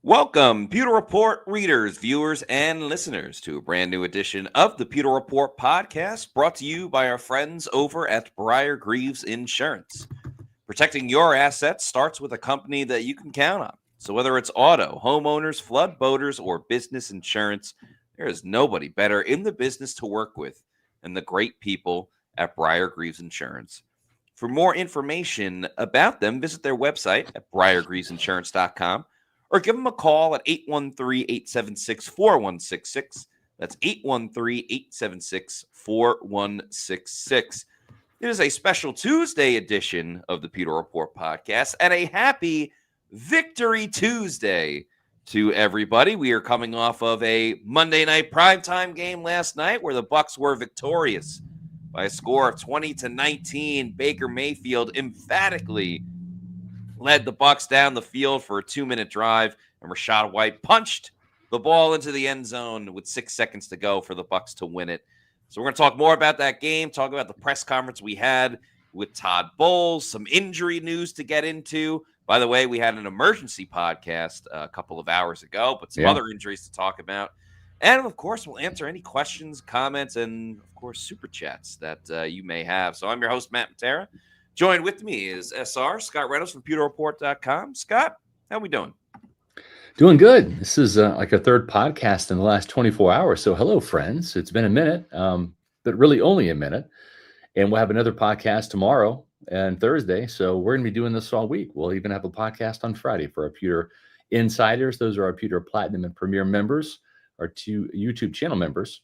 Welcome, Pewter Report readers, viewers, and listeners, to a brand new edition of the Pewter Report podcast, brought to you by our friends over at Briar-Greaves Insurance. Protecting your assets starts with a company that you can count on. So whether it's auto, homeowners, flood, boaters, or business insurance, there is nobody better in the business to work with than the great people at Briar-Greaves Insurance. For more information about them, visit their website at briargreavesinsurance.com. or give them a call at 813-876-4166. That's 813-876-4166. It is a special Tuesday edition of the Pewter Report podcast, and a happy Victory Tuesday to everybody. We are coming off of a Monday night primetime game last night where the Bucs were victorious by a score of 20-19. Baker Mayfield emphatically led the Bucs down the field for a 2-minute drive, and Rachaad White punched the ball into the end zone with 6 seconds to go for the Bucs to win it. So we're going to talk more about that game, talk about the press conference we had with Todd Bowles, some injury news to get into. By the way, we had an emergency podcast a couple of hours ago, but some other injuries to talk about. And, of course, we'll answer any questions, comments, and, of course, super chats that you may have. So I'm your host, Matt Matera. Joined with me is SR, Scott Reynolds from PewterReport.com. Scott, how we doing? Doing good. This is like a third podcast in the last 24 hours. So hello, friends. It's been a minute, but really only a minute. And we'll have another podcast tomorrow and Thursday. So we're going to be doing this all week. We'll even have a podcast on Friday for our Pewter Insiders. Those are our Pewter Platinum and Premier members, our 2 YouTube channel members.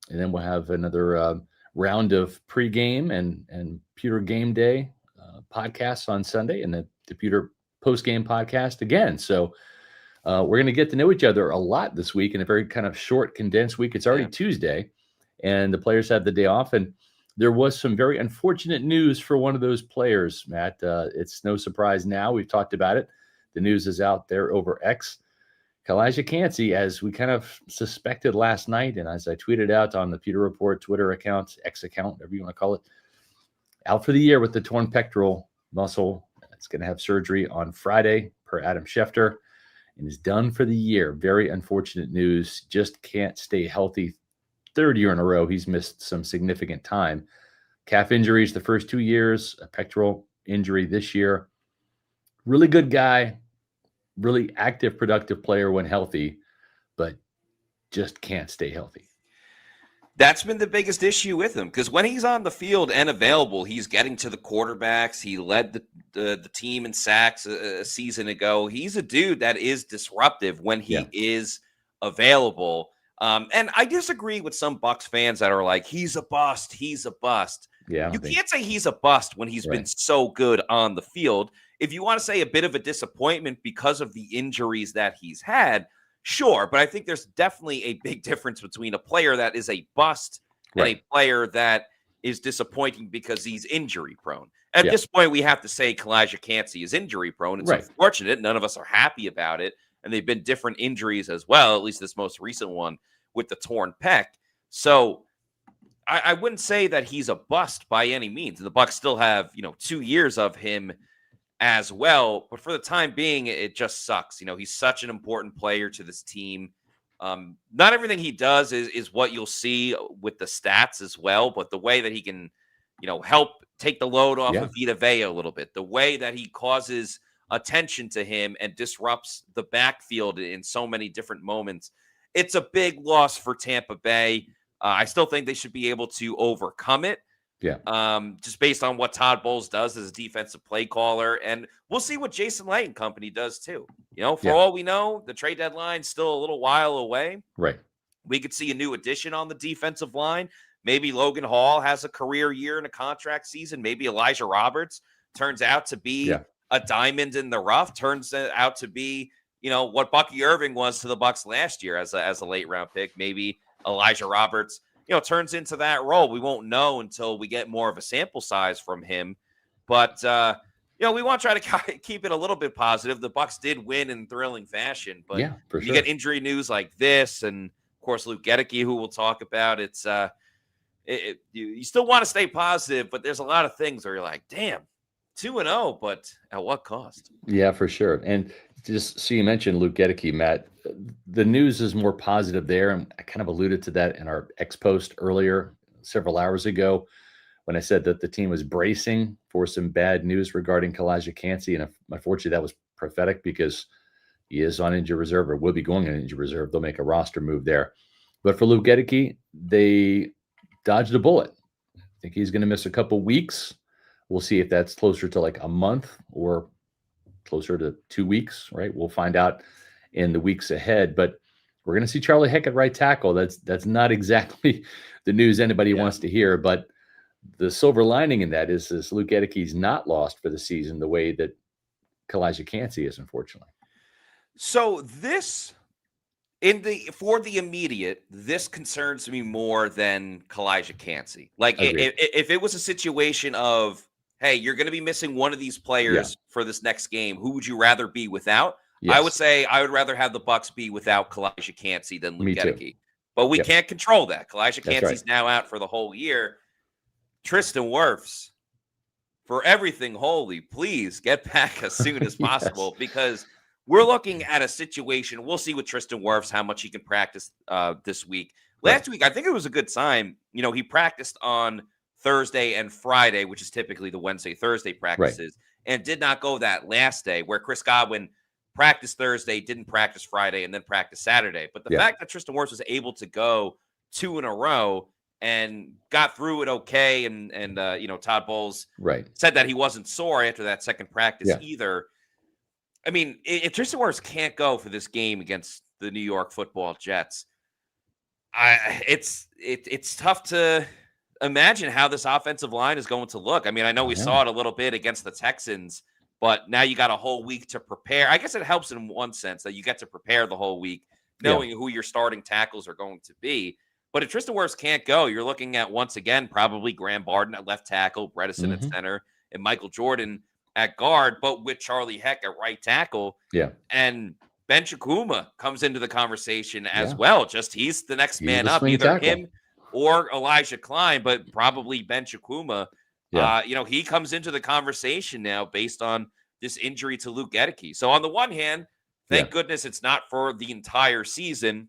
And then we'll have another round of pregame and Pewter Game Day podcasts on Sunday, and the Pewter postgame podcast again. So we're going to get to know each other a lot this week in a very kind of short, condensed week. It's already Tuesday, and the players have the day off. And there was some very unfortunate news for one of those players, Matt. It's no surprise now. We've talked about it. The news is out there over X. Kalijah Kancey, as we kind of suspected last night, and as I tweeted out on the Pewter Report Twitter account, X account, whatever you want to call it, out for the year with the torn pectoral muscle. It's going to have surgery on Friday, per Adam Schefter, and is done for the year. Very unfortunate news. Just can't stay healthy. 3rd year in a row, he's missed some significant time. Calf injuries the first 2 years, a pectoral injury this year. Really good guy. Really active, productive player when healthy, but just can't stay healthy. That's been the biggest issue with him, because when he's on the field and available, he's getting to the quarterbacks. He led the team in sacks a season ago. He's a dude that is disruptive when he is available. And I disagree with some Bucs fans that are like, he's a bust. He's a bust. Yeah, you can't say he's a bust when he's been so good on the field. If you want to say a bit of a disappointment because of the injuries that he's had, sure. But I think there's definitely a big difference between a player that is a bust and a player that is disappointing because he's injury prone. At this point, we have to say Kalijah Kancey is injury prone. It's unfortunate. None of us are happy about it. And they've been different injuries as well, at least this most recent one with the torn pec. So I wouldn't say that he's a bust by any means. The Bucs still have, 2 years of him as well. But for the time being, it just sucks. He's such an important player to this team. Not everything he does is what you'll see with the stats as well, but the way that he can, help take the load off of Vita Vea a little bit, the way that he causes attention to him and disrupts the backfield in so many different moments. It's a big loss for Tampa Bay. I still think they should be able to overcome it. Just based on what Todd Bowles does as a defensive play caller. And we'll see what Jason Light and company does too. For all we know, the trade deadline's still a little while away. We could see a new addition on the defensive line. Maybe Logan Hall has a career year in a contract season. Maybe Elijah Roberts turns out to be a diamond in the rough, turns out to be, what Bucky Irving was to the Bucs last year as a late round pick. Maybe Elijah Roberts turns into that role. We won't know until we get more of a sample size from him. But, we want to try to keep it a little bit positive. The Bucs did win in thrilling fashion. But for you sure. get injury news like this, and, of course, Luke Goedeke, who we'll talk about. It's you still want to stay positive, but there's a lot of things where you're like, damn, 2-0, but at what cost? Yeah, for sure. And just so you mentioned Luke Goedeke, Matt. The news is more positive there, and I kind of alluded to that in our X post earlier, several hours ago, when I said that the team was bracing for some bad news regarding Kancey, and unfortunately that was prophetic because he is on injured reserve or will be going on injured reserve. They'll make a roster move there. But for Luke Goedeke, they dodged a bullet. I think he's going to miss a couple weeks. We'll see if that's closer to like a month or closer to 2 weeks, right? We'll find out in the weeks ahead. But we're going to see Charlie Heck at right tackle. That's not exactly the news anybody wants to hear. But the silver lining in that is this: Luke Goedeke's not lost for the season the way that Kancey is, unfortunately. So this, for the immediate, this concerns me more than Kancey. Like if it was a situation of, hey, you're going to be missing one of these players for this next game, who would you rather be without? Yes. I would say I would rather have the Bucs be without Kancey than Luke Goedeke. But we can't control that. Kancey's now out for the whole year. Tristan Wirfs, for everything holy, please get back as soon as possible because we're looking at a situation. We'll see with Tristan Wirfs how much he can practice this week. Last week, I think it was a good sign. You know, he practiced on Thursday and Friday, which is typically the Wednesday, Thursday practices, and did not go that last day where Chris Godwin practiced Thursday, didn't practice Friday, and then practiced Saturday. But the fact that Tristan Wirfs was able to go 2 in a row and got through it okay, and you know, Todd Bowles said that he wasn't sore after that second practice either. I mean, if Tristan Wirfs can't go for this game against the New York Football Jets, it's tough to imagine how this offensive line is going to look. I mean, I know we saw it a little bit against the Texans, but now you got a whole week to prepare. I guess it helps in one sense that you get to prepare the whole week, knowing who your starting tackles are going to be. But if Tristan Wirfs can't go, you're looking at, once again, probably Graham Barden at left tackle, Bredesen at center, and Michael Jordan at guard, but with Charlie Heck at right tackle. And Ben Chikuma comes into the conversation as well. Just he's the next man up, either him or Elijah Klein, but probably Ben Chikuma. You know, he comes into the conversation now based on this injury to Luke Goedeke. So on the one hand, thank goodness it's not for the entire season.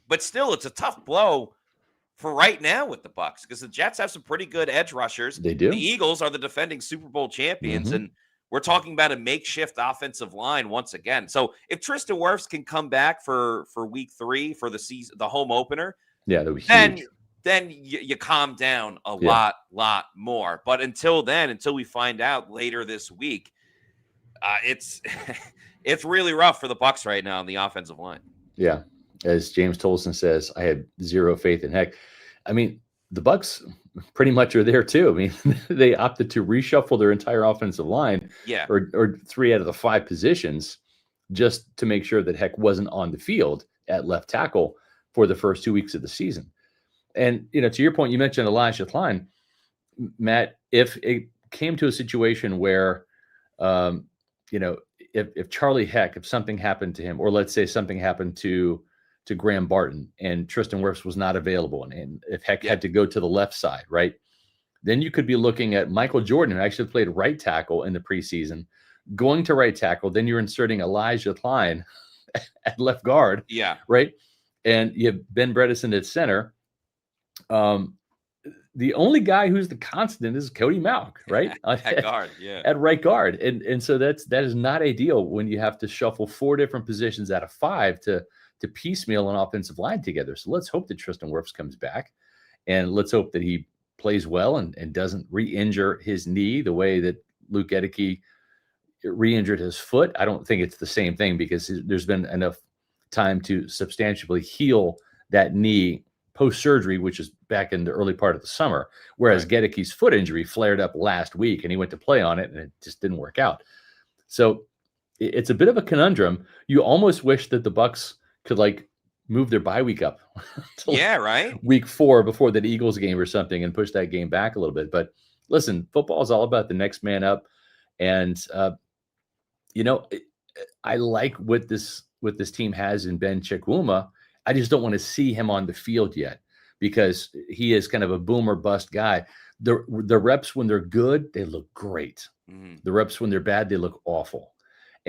But still, it's a tough blow for right now with the Bucs because the Jets have some pretty good edge rushers. They do. The Eagles are the defending Super Bowl champions, and we're talking about a makeshift offensive line once again. So if Tristan Wirfs can come back for week 3 for the season, the home opener, that'd be huge. Then you calm down a lot more. But until then, until we find out later this week, it's it's really rough for the Bucs right now on the offensive line. Yeah. As James Tolson says, I had zero faith in Heck. I mean, the Bucs pretty much are there too. I mean, they opted to reshuffle their entire offensive line, or 3 out of the 5 positions, just to make sure that Heck wasn't on the field at left tackle for the first 2 weeks of the season. And you know, to your point, you mentioned Elijah Klein, Matt. If it came to a situation where, you know, if Charlie Heck, if something happened to him, or let's say something happened to Graham Barton and Tristan Wirfs was not available, and if Heck had to go to the left side, right, then you could be looking at Michael Jordan, who actually played right tackle in the preseason, going to right tackle. Then you're inserting Elijah Klein at left guard, right, and you have Ben Bredesen at center. The only guy who's the constant is Cody Mauch, right? At guard, at right guard, and so that is not ideal when you have to shuffle 4 different positions out of 5 to piecemeal an offensive line together. So let's hope that Tristan Wirfs comes back, and let's hope that he plays well and doesn't re-injure his knee the way that Luke Goedeke re-injured his foot. I don't think it's the same thing because there's been enough time to substantially heal that knee post-surgery, which is back in the early part of the summer, whereas Goedeke's foot injury flared up last week and he went to play on it and it just didn't work out. So it's a bit of a conundrum. You almost wish that the Bucs could like move their bye week up to week 4 before that Eagles game or something and push that game back a little bit. But listen, football is all about the next man up. And, you know, I like what this team has in Ben Chikuma. I just don't want to see him on the field yet because he is kind of a boom or bust guy. The reps when they're good, they look great. The reps when they're bad, they look awful.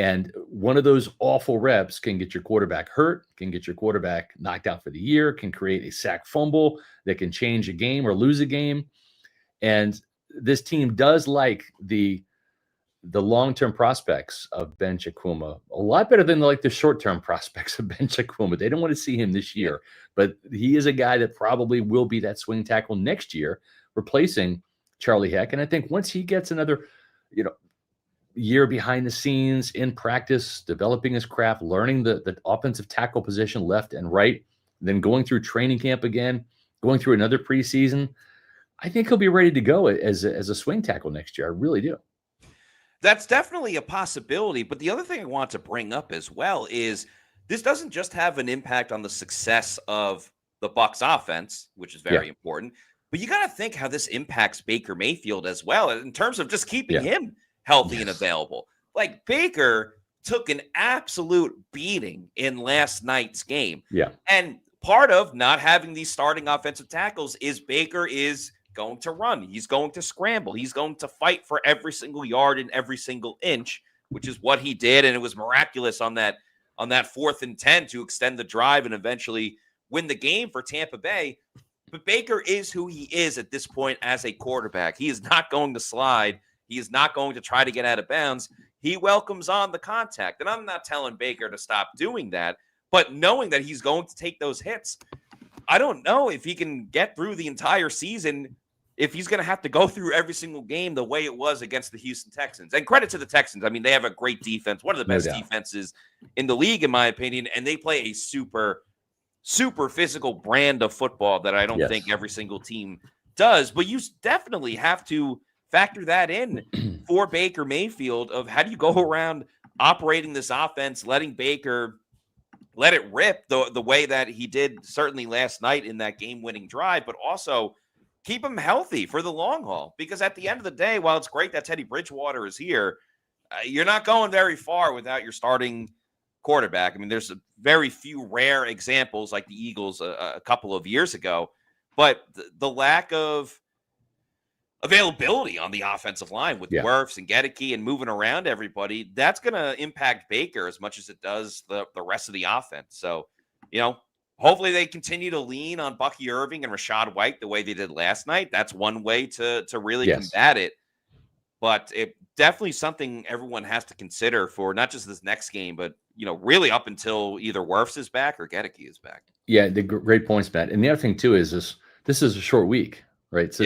And one of those awful reps can get your quarterback hurt, can get your quarterback knocked out for the year, can create a sack fumble that can change a game or lose a game. And this team does like the long-term prospects of Ben Chikuma a lot better than like the short-term prospects of Ben Chikuma. They don't want to see him this year, but he is a guy that probably will be that swing tackle next year, replacing Charlie Heck. And I think once he gets another, year behind the scenes in practice, developing his craft, learning the offensive tackle position left and right, then going through training camp again, going through another preseason, I think he'll be ready to go as a swing tackle next year. I really do. That's definitely a possibility. But the other thing I want to bring up as well is this doesn't just have an impact on the success of the Bucs offense, which is very important, but you got to think how this impacts Baker Mayfield as well in terms of just keeping him healthy and available. Like Baker took an absolute beating in last night's game. Yeah. And part of not having these starting offensive tackles is Baker is going to run. He's going to scramble. He's going to fight for every single yard and every single inch, which is what he did. And it was miraculous on that 4th and 10 to extend the drive and eventually win the game for Tampa Bay. But Baker is who he is at this point as a quarterback. He is not going to slide. He is not going to try to get out of bounds. He welcomes on the contact. And I'm not telling Baker to stop doing that, but knowing that he's going to take those hits, I don't know if he can get through the entire season, if he's going to have to go through every single game the way it was against the Houston Texans. And credit to the Texans. I mean, they have a great defense, one of the best defenses in the league, in my opinion, and they play a super, super physical brand of football that I don't think every single team does. But you definitely have to factor that in for Baker Mayfield of how do you go around operating this offense, letting Baker let it rip the way that he did certainly last night in that game-winning drive, but also keep him healthy for the long haul. Because at the end of the day, while it's great that Teddy Bridgewater is here, you're not going very far without your starting quarterback. I mean, there's a very few rare examples like the Eagles a couple of years ago, but the lack of availability on the offensive line with Wirfs and Goedeke and moving around everybody, that's going to impact Baker as much as it does the rest of the offense. So, hopefully they continue to lean on Bucky Irving and Rachaad White the way they did last night. That's one way to really combat it. But it definitely something everyone has to consider for not just this next game, but, really up until either Wirfs is back or Goedeke is back. Yeah, the great points, Matt. And the other thing, too, is this is a short week, right? So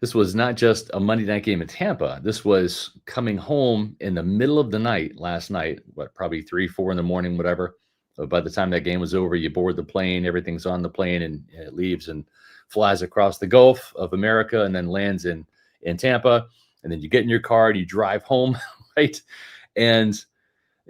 this was not just a Monday night game in Tampa. This was coming home in the middle of the night last night, probably 3, 4 in the morning, whatever. So by the time that game was over, you board the plane, everything's on the plane, and it leaves and flies across the Gulf of America and then lands in Tampa. And then you get in your car and you drive home, right? And,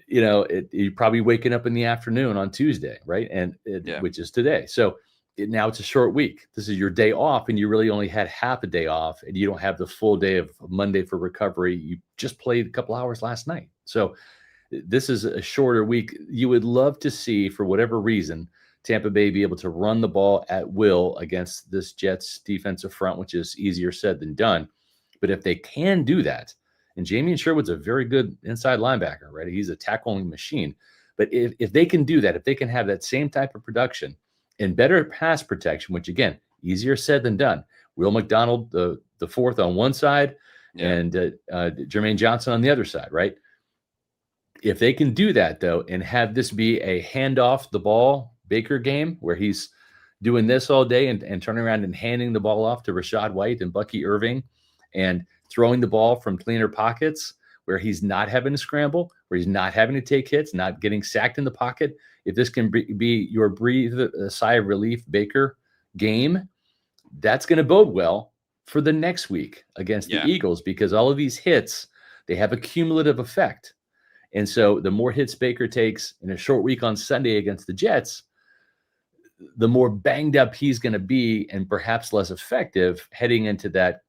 you're probably waking up in the afternoon on Tuesday, right? And which is today. So now it's a short week. This is your day off, and you really only had half a day off, and you don't have the full day of Monday for recovery. You just played a couple hours last night. So this is a shorter week. You would love to see, for whatever reason, Tampa Bay be able to run the ball at will against this Jets defensive front, which is easier said than done. But if they can do that, and Jamie Sherwood's a very good inside linebacker, right? He's a tackling machine. But if they can do that, if they can have that same type of production and better pass protection, which, again, easier said than done. Will McDonald, the fourth on one side, and Jermaine Johnson on the other side, right? If they can do that, though, and have this be a handoff the ball Baker game where he's doing this all day and turning around and handing the ball off to Rachaad White and Bucky Irving and throwing the ball from cleaner pockets where he's not having to scramble, where he's not having to take hits, not getting sacked in the pocket. If this can be your breathe a sigh of relief Baker game, that's going to bode well for the next week against the Eagles, because all of these hits, they have a cumulative effect. And so the more hits Baker takes in a short week on Sunday against the Jets, the more banged up he's going to be and perhaps less effective heading into that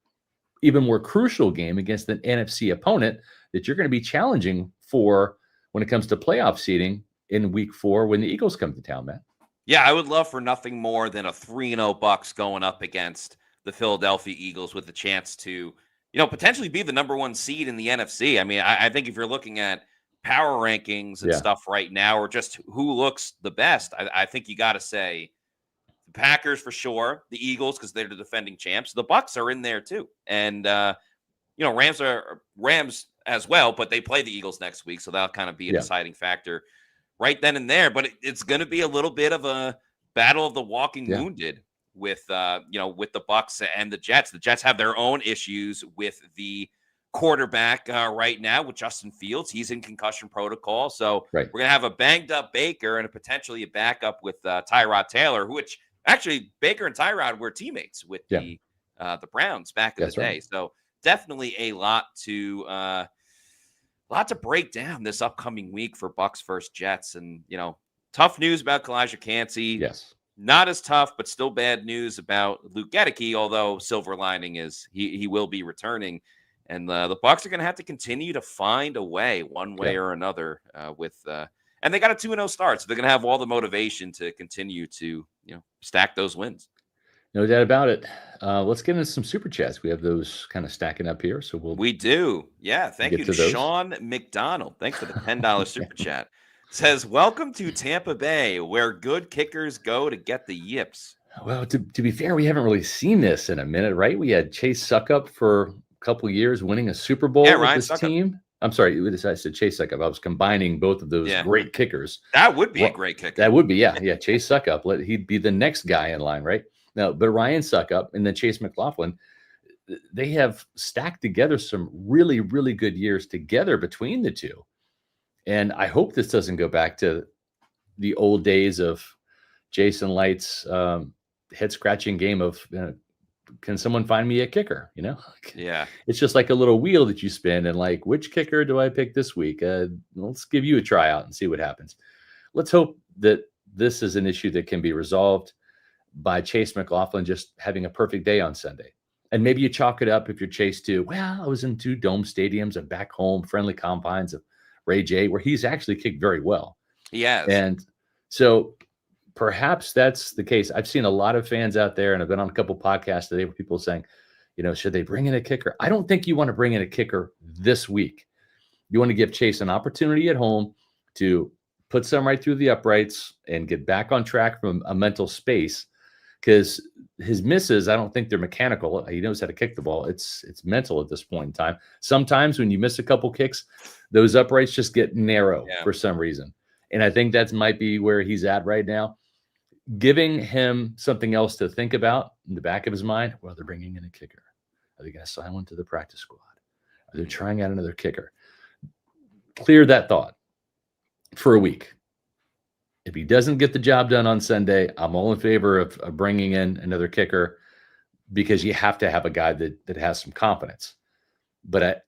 even more crucial game against an NFC opponent that you're going to be challenging for when it comes to playoff seeding in week 4 when the Eagles come to town, Matt. Yeah, I would love for nothing more than a 3-0 Bucs going up against the Philadelphia Eagles with the chance to, potentially be the number 1 seed in the NFC. I mean, I think if you're looking at power rankings and Yeah. stuff right now, or just who looks the best, I think you got to say the Packers for sure, the Eagles because they're the defending champs, the Bucs are in there too, and Rams as well, but they play the Eagles next week, so that'll kind of be a deciding factor right then and there. But it's going to be a little bit of a battle of the walking wounded with with the Bucs and the Jets. The Jets have their own issues with the quarterback right now with Justin Fields. He's in concussion protocol, so we're gonna have a banged up Baker and potentially a backup with Tyrod Taylor, which actually Baker and Tyrod were teammates with the Browns back in the day. So definitely a lot to break down this upcoming week for Bucs versus Jets. And tough news about Kancey. Yes. Not as tough, but still bad news about Luke Goedeke, although silver lining is he will be returning. And the Bucs are going to have to continue to find a way, one way or another, and they got a 2-0 start, so they're going to have all the motivation to continue to stack those wins. No doubt about it. Let's get into some super chats. We have those kind of stacking up here, so we do. Yeah, thank you to Sean McDonald. Thanks for the $10 super chat. Says, welcome to Tampa Bay, where good kickers go to get the yips. Well, to be fair, we haven't really seen this in a minute, right? We had Chase Suckup for couple years winning a Super Bowl with this team. I'm sorry, I said Chase Suckup. I was combining both of those great kickers. That would be a great kicker. That would be, Chase Suckup. He'd be the next guy in line, right? Now, but Ryan Suckup and then Chase McLaughlin, they have stacked together some really, really good years together between the two. And I hope this doesn't go back to the old days of Jason Light's head scratching game of can someone find me a kicker? It's just like a little wheel that you spin and like, which kicker do I pick this week? Let's give you a tryout and see what happens. Let's hope that this is an issue that can be resolved by Chase McLaughlin just having a perfect day on Sunday. And maybe you chalk it up if you're Chase to, well, I was in 2 dome stadiums and back home, friendly confines of Ray J, where he's actually kicked very well. Yes. And so perhaps that's the case. I've seen a lot of fans out there, and I've been on a couple podcasts today where people are saying, should they bring in a kicker? I don't think you want to bring in a kicker this week. You want to give Chase an opportunity at home to put some right through the uprights and get back on track from a mental space, because his misses, I don't think they're mechanical. He knows how to kick the ball. It's mental at this point in time. Sometimes when you miss a couple kicks, those uprights just get narrow for some reason. And I think that might be where he's at right now. Giving him something else to think about in the back of his mind. Well, they're bringing in a kicker. Are they going to sign one to the practice squad? Are they trying out another kicker? Clear that thought for a week. If he doesn't get the job done on Sunday, I'm all in favor of bringing in another kicker, because you have to have a guy that has some confidence. But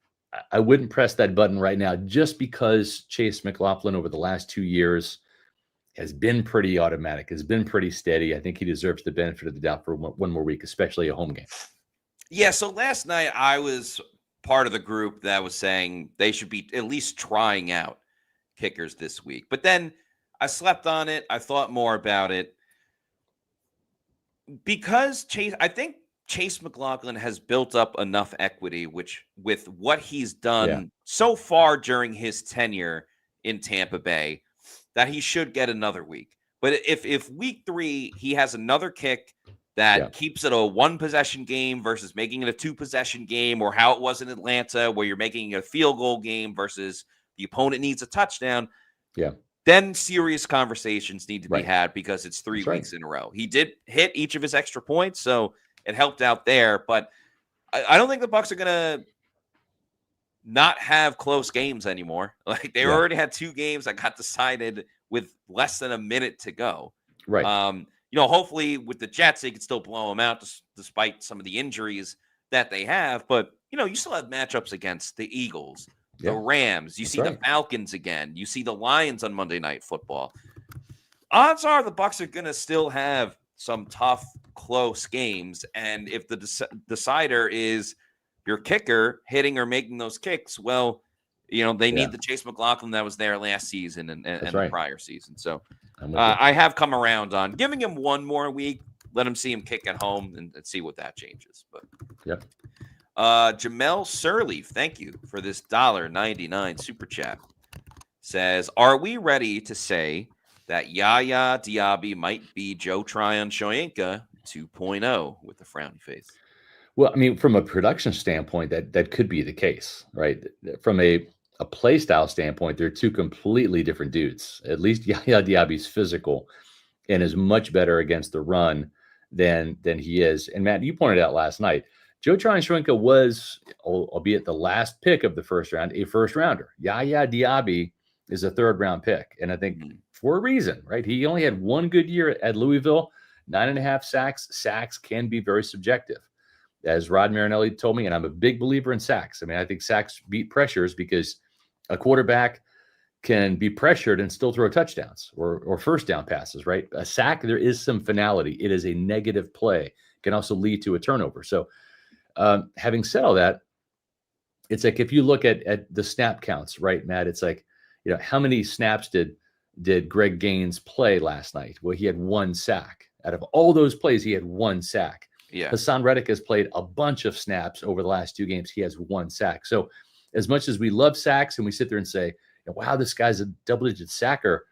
I wouldn't press that button right now just because Chase McLaughlin over the last 2 years has been pretty automatic, has been pretty steady. I think he deserves the benefit of the doubt for one more week, especially a home game. Yeah, so last night I was part of the group that was saying they should be at least trying out kickers this week. But then I slept on it. I thought more about it. Because I think Chase McLaughlin has built up enough equity, which with what he's done so far during his tenure in Tampa Bay, that he should get another week. But if week 3 he has another kick that keeps it a 1-possession game versus making it a 2-possession game, or how it was in Atlanta where you're making a field goal game versus the opponent needs a touchdown, then serious conversations need to be had, because it's 3 weeks in a row. He did hit each of his extra points, so it helped out there. But I don't think the Bucs are going to not have close games anymore. Like they already had 2 games that got decided with less than a minute to go. Right. Hopefully with the Jets, they could still blow them out despite some of the injuries that they have. But, you still have matchups against the Eagles, the Rams. You see the Falcons again. You see the Lions on Monday Night Football. Odds are the Bucs are going to still have some tough, close games. And if the decider is your kicker hitting or making those kicks, well, they need the Chase McLaughlin that was there last season and the prior season. So I have come around on giving him one more week, let him see him kick at home and see what that changes. But Jamel Sirleaf, thank you for this $1.99 super chat. says, are we ready to say that Yaya Diaby might be Joe Tryon-Shoyinka 2.0 with a frowny face? Well, I mean, from a production standpoint, that could be the case, right? From a play style standpoint, they're two completely different dudes. At least Yaya Diaby's physical and is much better against the run than he is. And Matt, you pointed out last night, Joe Tryon-Shoyinka was, albeit the last pick of the first round, a first rounder. Yaya Diaby is a third round pick, and I think for a reason, right? He only had one good year at Louisville, 9.5 sacks. Sacks can be very subjective, as Rod Marinelli told me, and I'm a big believer in sacks. I mean, I think sacks beat pressures because a quarterback can be pressured and still throw touchdowns or first down passes, right? A sack, there is some finality. It is a negative play. It can also lead to a turnover. So having said all that, it's like if you look at the snap counts, right, Matt, it's like, how many snaps did Greg Gaines play last night? Well, he had one sack. Out of all those plays, he had one sack. Yeah. Hassan Reddick has played a bunch of snaps over the last 2 games. He has one sack. So as much as we love sacks and we sit there and say, wow, this guy's a double-digit sacker,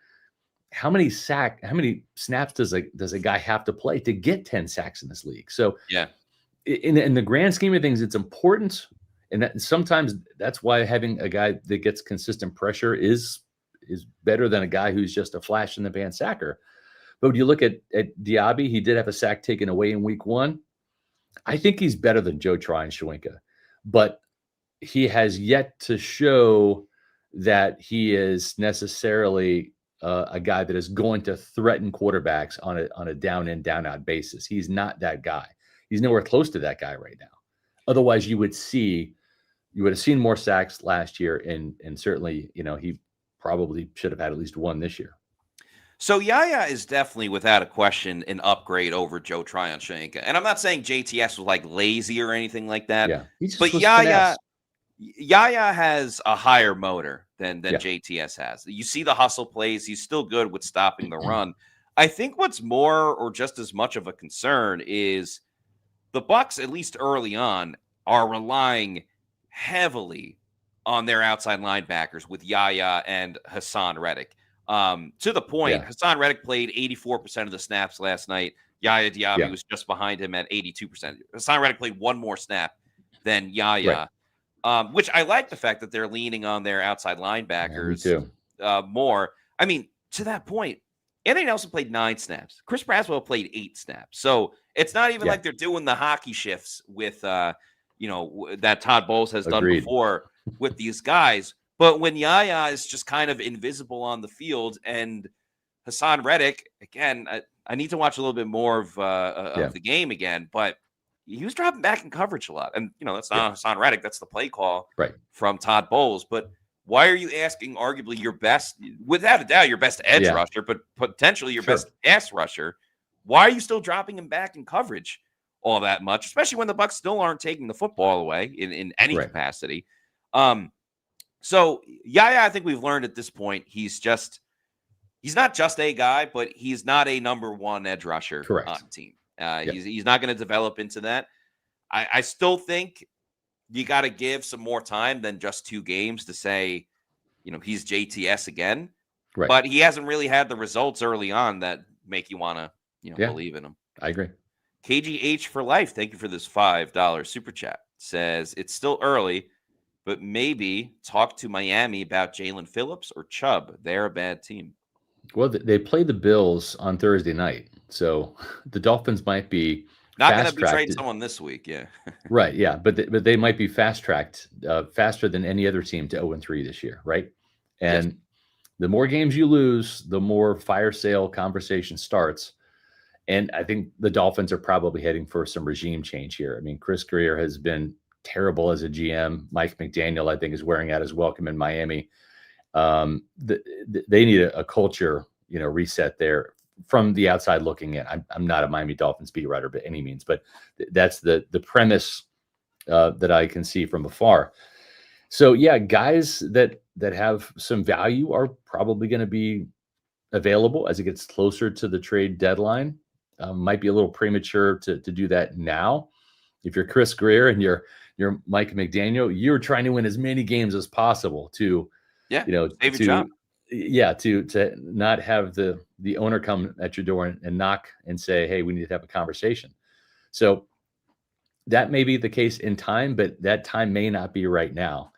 how many snaps does a guy have to play to get 10 sacks in this league? So yeah, in the grand scheme of things, it's important. And sometimes that's why having a guy that gets consistent pressure is better than a guy who's just a flash in the pan sacker. But when you look at Diaby, he did have a sack taken away in week 1. I think he's better than Joe Tryon-Shoyinka, but he has yet to show that he is necessarily a guy that is going to threaten quarterbacks on a down in, down out basis. He's not that guy. He's nowhere close to that guy right now. Otherwise, you would have seen more sacks last year, and certainly, he probably should have had at least one this year. So Yaya is definitely, without a question, an upgrade over Joe Tryon-Shoyinka. And I'm not saying JTS was like lazy or anything like that. Yeah, but Yaya has a higher motor than JTS has. You see the hustle plays. He's still good with stopping the run. I think what's more or just as much of a concern is the Bucs, at least early on, are relying heavily on their outside linebackers with Yaya and Hassan Reddick. To the point, Hassan Reddick played 84% of the snaps last night. Yaya Diaby was just behind him at 82%. Hassan Reddick played one more snap than Yaya, which I like the fact that they're leaning on their outside linebackers more. I mean, to that point, Anthony Nelson played 9 snaps. Chris Braswell played 8 snaps. So it's not even like they're doing the hockey shifts with, that Todd Bowles has done before with these guys. But when Yaya is just kind of invisible on the field, and Hassan Reddick, again, I need to watch a little bit more of the game again, but he was dropping back in coverage a lot. And, that's not Hassan Reddick. That's the play call from Todd Bowles. But why are you asking arguably your best, without a doubt, your best edge rusher, but potentially your best pass rusher? Why are you still dropping him back in coverage all that much, especially when the Bucs still aren't taking the football away in any capacity? So Yaya, I think we've learned at this point, he's not just a guy, but he's not a number 1 edge rusher on the team. He's not going to develop into that. I still think you got to give some more time than just 2 games to say, he's JTS again. Right. But he hasn't really had the results early on that make you want to, believe in him. I agree. KGH for life. Thank you for this $5 super chat. Says it's still early, but maybe talk to Miami about Jalen Phillips or Chubb. They're a bad team. Well, they play the Bills on Thursday night, so the Dolphins might be not going to be trading someone this week. Yeah, right. Yeah, but they might be fast tracked faster than any other team to 0-3 this year, right? And the more games you lose, the more fire sale conversation starts. And I think the Dolphins are probably heading for some regime change here. I mean, Chris Greer has been terrible as a GM. Mike McDaniel, I think, is wearing out his welcome in Miami. They need a culture, reset there from the outside looking in. I'm not a Miami Dolphins beat writer by any means, but that's the premise that I can see from afar. So yeah, guys that have some value are probably going to be available as it gets closer to the trade deadline. Might be a little premature to do that now. If you're Chris Greer and you're Mike McDaniel, you're trying to win as many games as possible to, save your job. Yeah, to not have the owner come at your door and knock and say, hey, we need to have a conversation. So that may be the case in time, but that time may not be right now.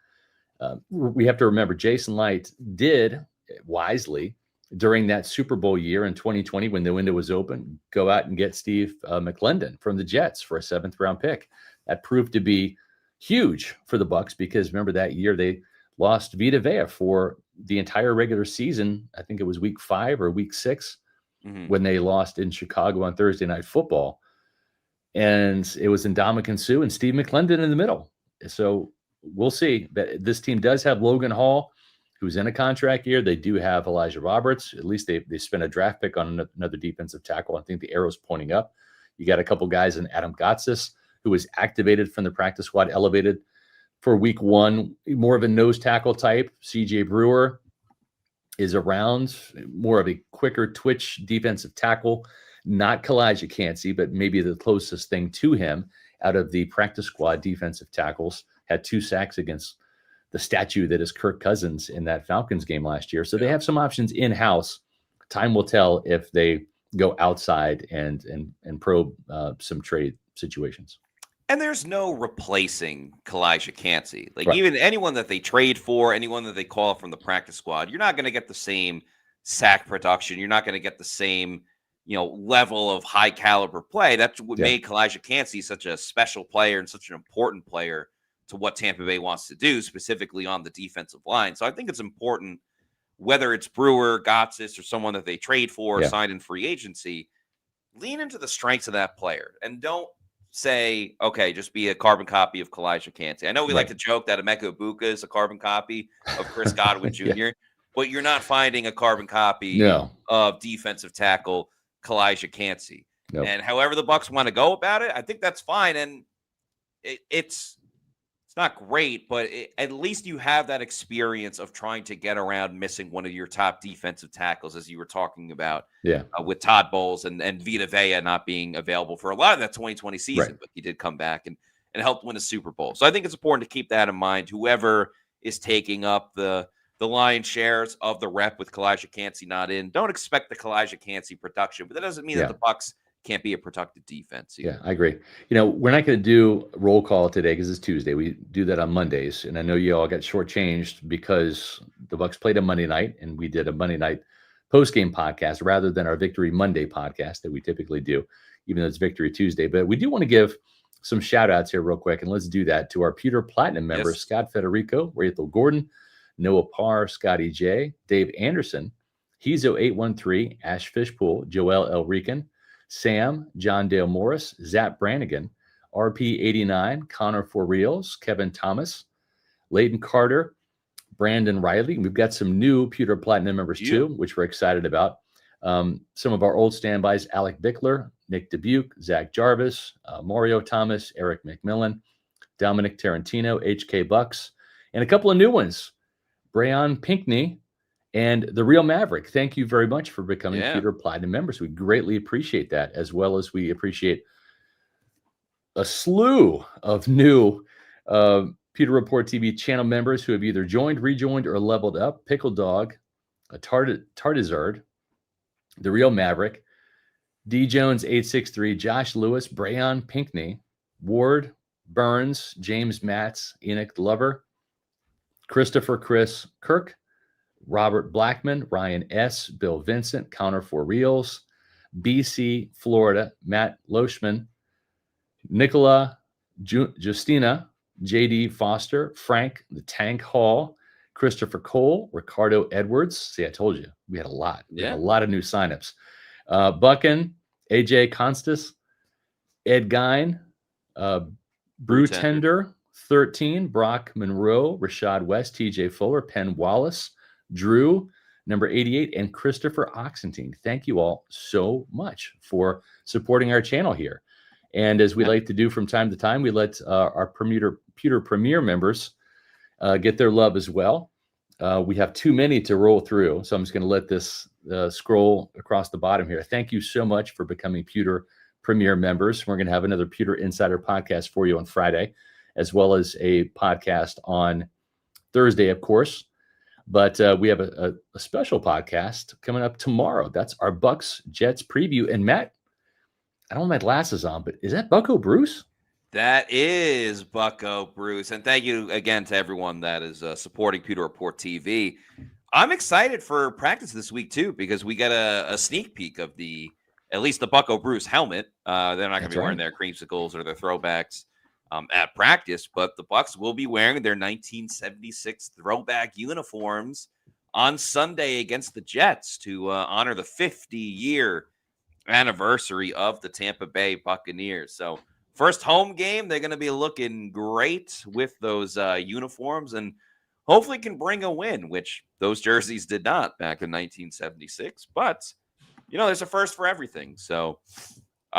We have to remember Jason Light did wisely during that Super Bowl year in 2020 when the window was open, go out and get Steve McClendon from the Jets for a 7th-round pick. That proved to be huge for the Bucs because remember that year they lost Vita Vea for the entire regular season. I think it was week 5 or week 6 when they lost in Chicago on Thursday Night Football. And it was Ndamukong Suh and Steve McClendon in the middle. So we'll see. But this team does have Logan Hall, who's in a contract year. They do have Elijah Roberts. At least they spent a draft pick on another defensive tackle. I think the arrow's pointing up. You got a couple guys in Adam Gotsis, who was activated from the practice squad, elevated for week 1, more of a nose tackle type. CJ Brewer is around, more of a quicker twitch defensive tackle. Not Kalijah Kancey, but maybe the closest thing to him out of the practice squad defensive tackles. Had 2 sacks against the statue that is Kirk Cousins in that Falcons game last year. So they have some options in-house. Time will tell if they go outside and probe some trade situations. And there's no replacing Kalijah Kancey. Like, Right. Even anyone that they trade for, anyone that they call from the practice squad, you're not going to get the same sack production. You're not going to get the same, level of high caliber play. That's what made Kalijah Kancey such a special player and such an important player to what Tampa Bay wants to do, specifically on the defensive line. So I think it's important, whether it's Brewer, Gotsis, or someone that they trade for, or sign in free agency, lean into the strengths of that player and don't say, okay, just be a carbon copy of Kalijah Kancey. I know we like to joke that Emeka Egbuka is a carbon copy of Chris Godwin Jr., but you're not finding a carbon copy of defensive tackle Kalijah Kancey. Nope. And however the Bucs want to go about it, I think that's fine. And it's not great, but at least you have that experience of trying to get around missing one of your top defensive tackles, as you were talking about with Todd Bowles and Vita Vea not being available for a lot of that 2020 season, but he did come back and helped win a Super Bowl. So I think it's important to keep that in mind. Whoever is taking up the lion's shares of the rep with Kalijah Kancey not in, don't expect the Kalijah Kancey production, but that doesn't mean that the Bucs can't be a productive defense either. Yeah, I agree. We're not going to do roll call today because it's Tuesday. We do that on Mondays. And I know you all got shortchanged because the Bucs played a Monday night and we did a Monday night post-game podcast rather than our Victory Monday podcast that we typically do, even though it's Victory Tuesday. But we do want to give some shout outs here real quick. And let's do that to our Pewter Platinum members, Scott Federico, Rachel Gordon, Noah Parr, Scotty J, Dave Anderson, Hezo813, Ash Fishpool, Joel L. Rican, Sam, John Dale Morris, Zap Brannigan, RP89, Connor For Reals, Kevin Thomas, Layden Carter, Brandon Riley. We've got some new Pewter Platinum members too, which we're excited about. Some of our old standbys, Alec Bickler, Nick Dubuque, Zach Jarvis, Mario Thomas, Eric McMillan, Dominic Tarantino, HK Bucks, and a couple of new ones, Brayon Pinkney, and the Real Maverick. Thank you very much for becoming Pewter Platinum members. We greatly appreciate that, as well as we appreciate a slew of new Pewter Report TV channel members who have either joined, rejoined, or leveled up. Pickle Dog, a Tartizard, the Real Maverick, D Jones 863, Josh Lewis, Brayon Pinkney, Ward Burns, James Matz, Enoch Lover, Christopher Chris Kirk, Robert Blackman, Ryan S., Bill Vincent, Connor For Reals, BC, Florida, Matt Loschman, Nicola Justina, JD Foster, Frank the Tank Hall, Christopher Cole, Ricardo Edwards. See, I told you, we had a lot. We had a lot of new signups. Buchan, AJ Constas, Ed Gein, Brewtender 13, Brock Monroe, Rashad West, TJ Fuller, Penn Wallace, Drew, number 88, and Christopher Oxentine. Thank you all so much for supporting our channel here. And as we like to do from time to time, we let our Pewter Premier members get their love as well. We have too many to roll through, so I'm just going to let this scroll across the bottom here. Thank you so much for becoming Pewter Premier members. We're going to have another Pewter Insider podcast for you on Friday, as well as a podcast on Thursday, of course. But we have a special podcast coming up tomorrow. That's our Bucs Jets preview. And Matt, I don't have my glasses on, but is that Bucko Bruce? That is Bucko Bruce. And thank you again to everyone that is supporting Pewter Report TV. I'm excited for practice this week, too, because we get a sneak peek of at least the Bucko Bruce helmet. They're not going to be wearing their creamsicles or their throwbacks at practice, but the Bucs will be wearing their 1976 throwback uniforms on Sunday against the Jets to honor the 50-year anniversary of the Tampa Bay Buccaneers. So first home game, they're going to be looking great with those uniforms and hopefully can bring a win, which those jerseys did not back in 1976. But, there's a first for everything. So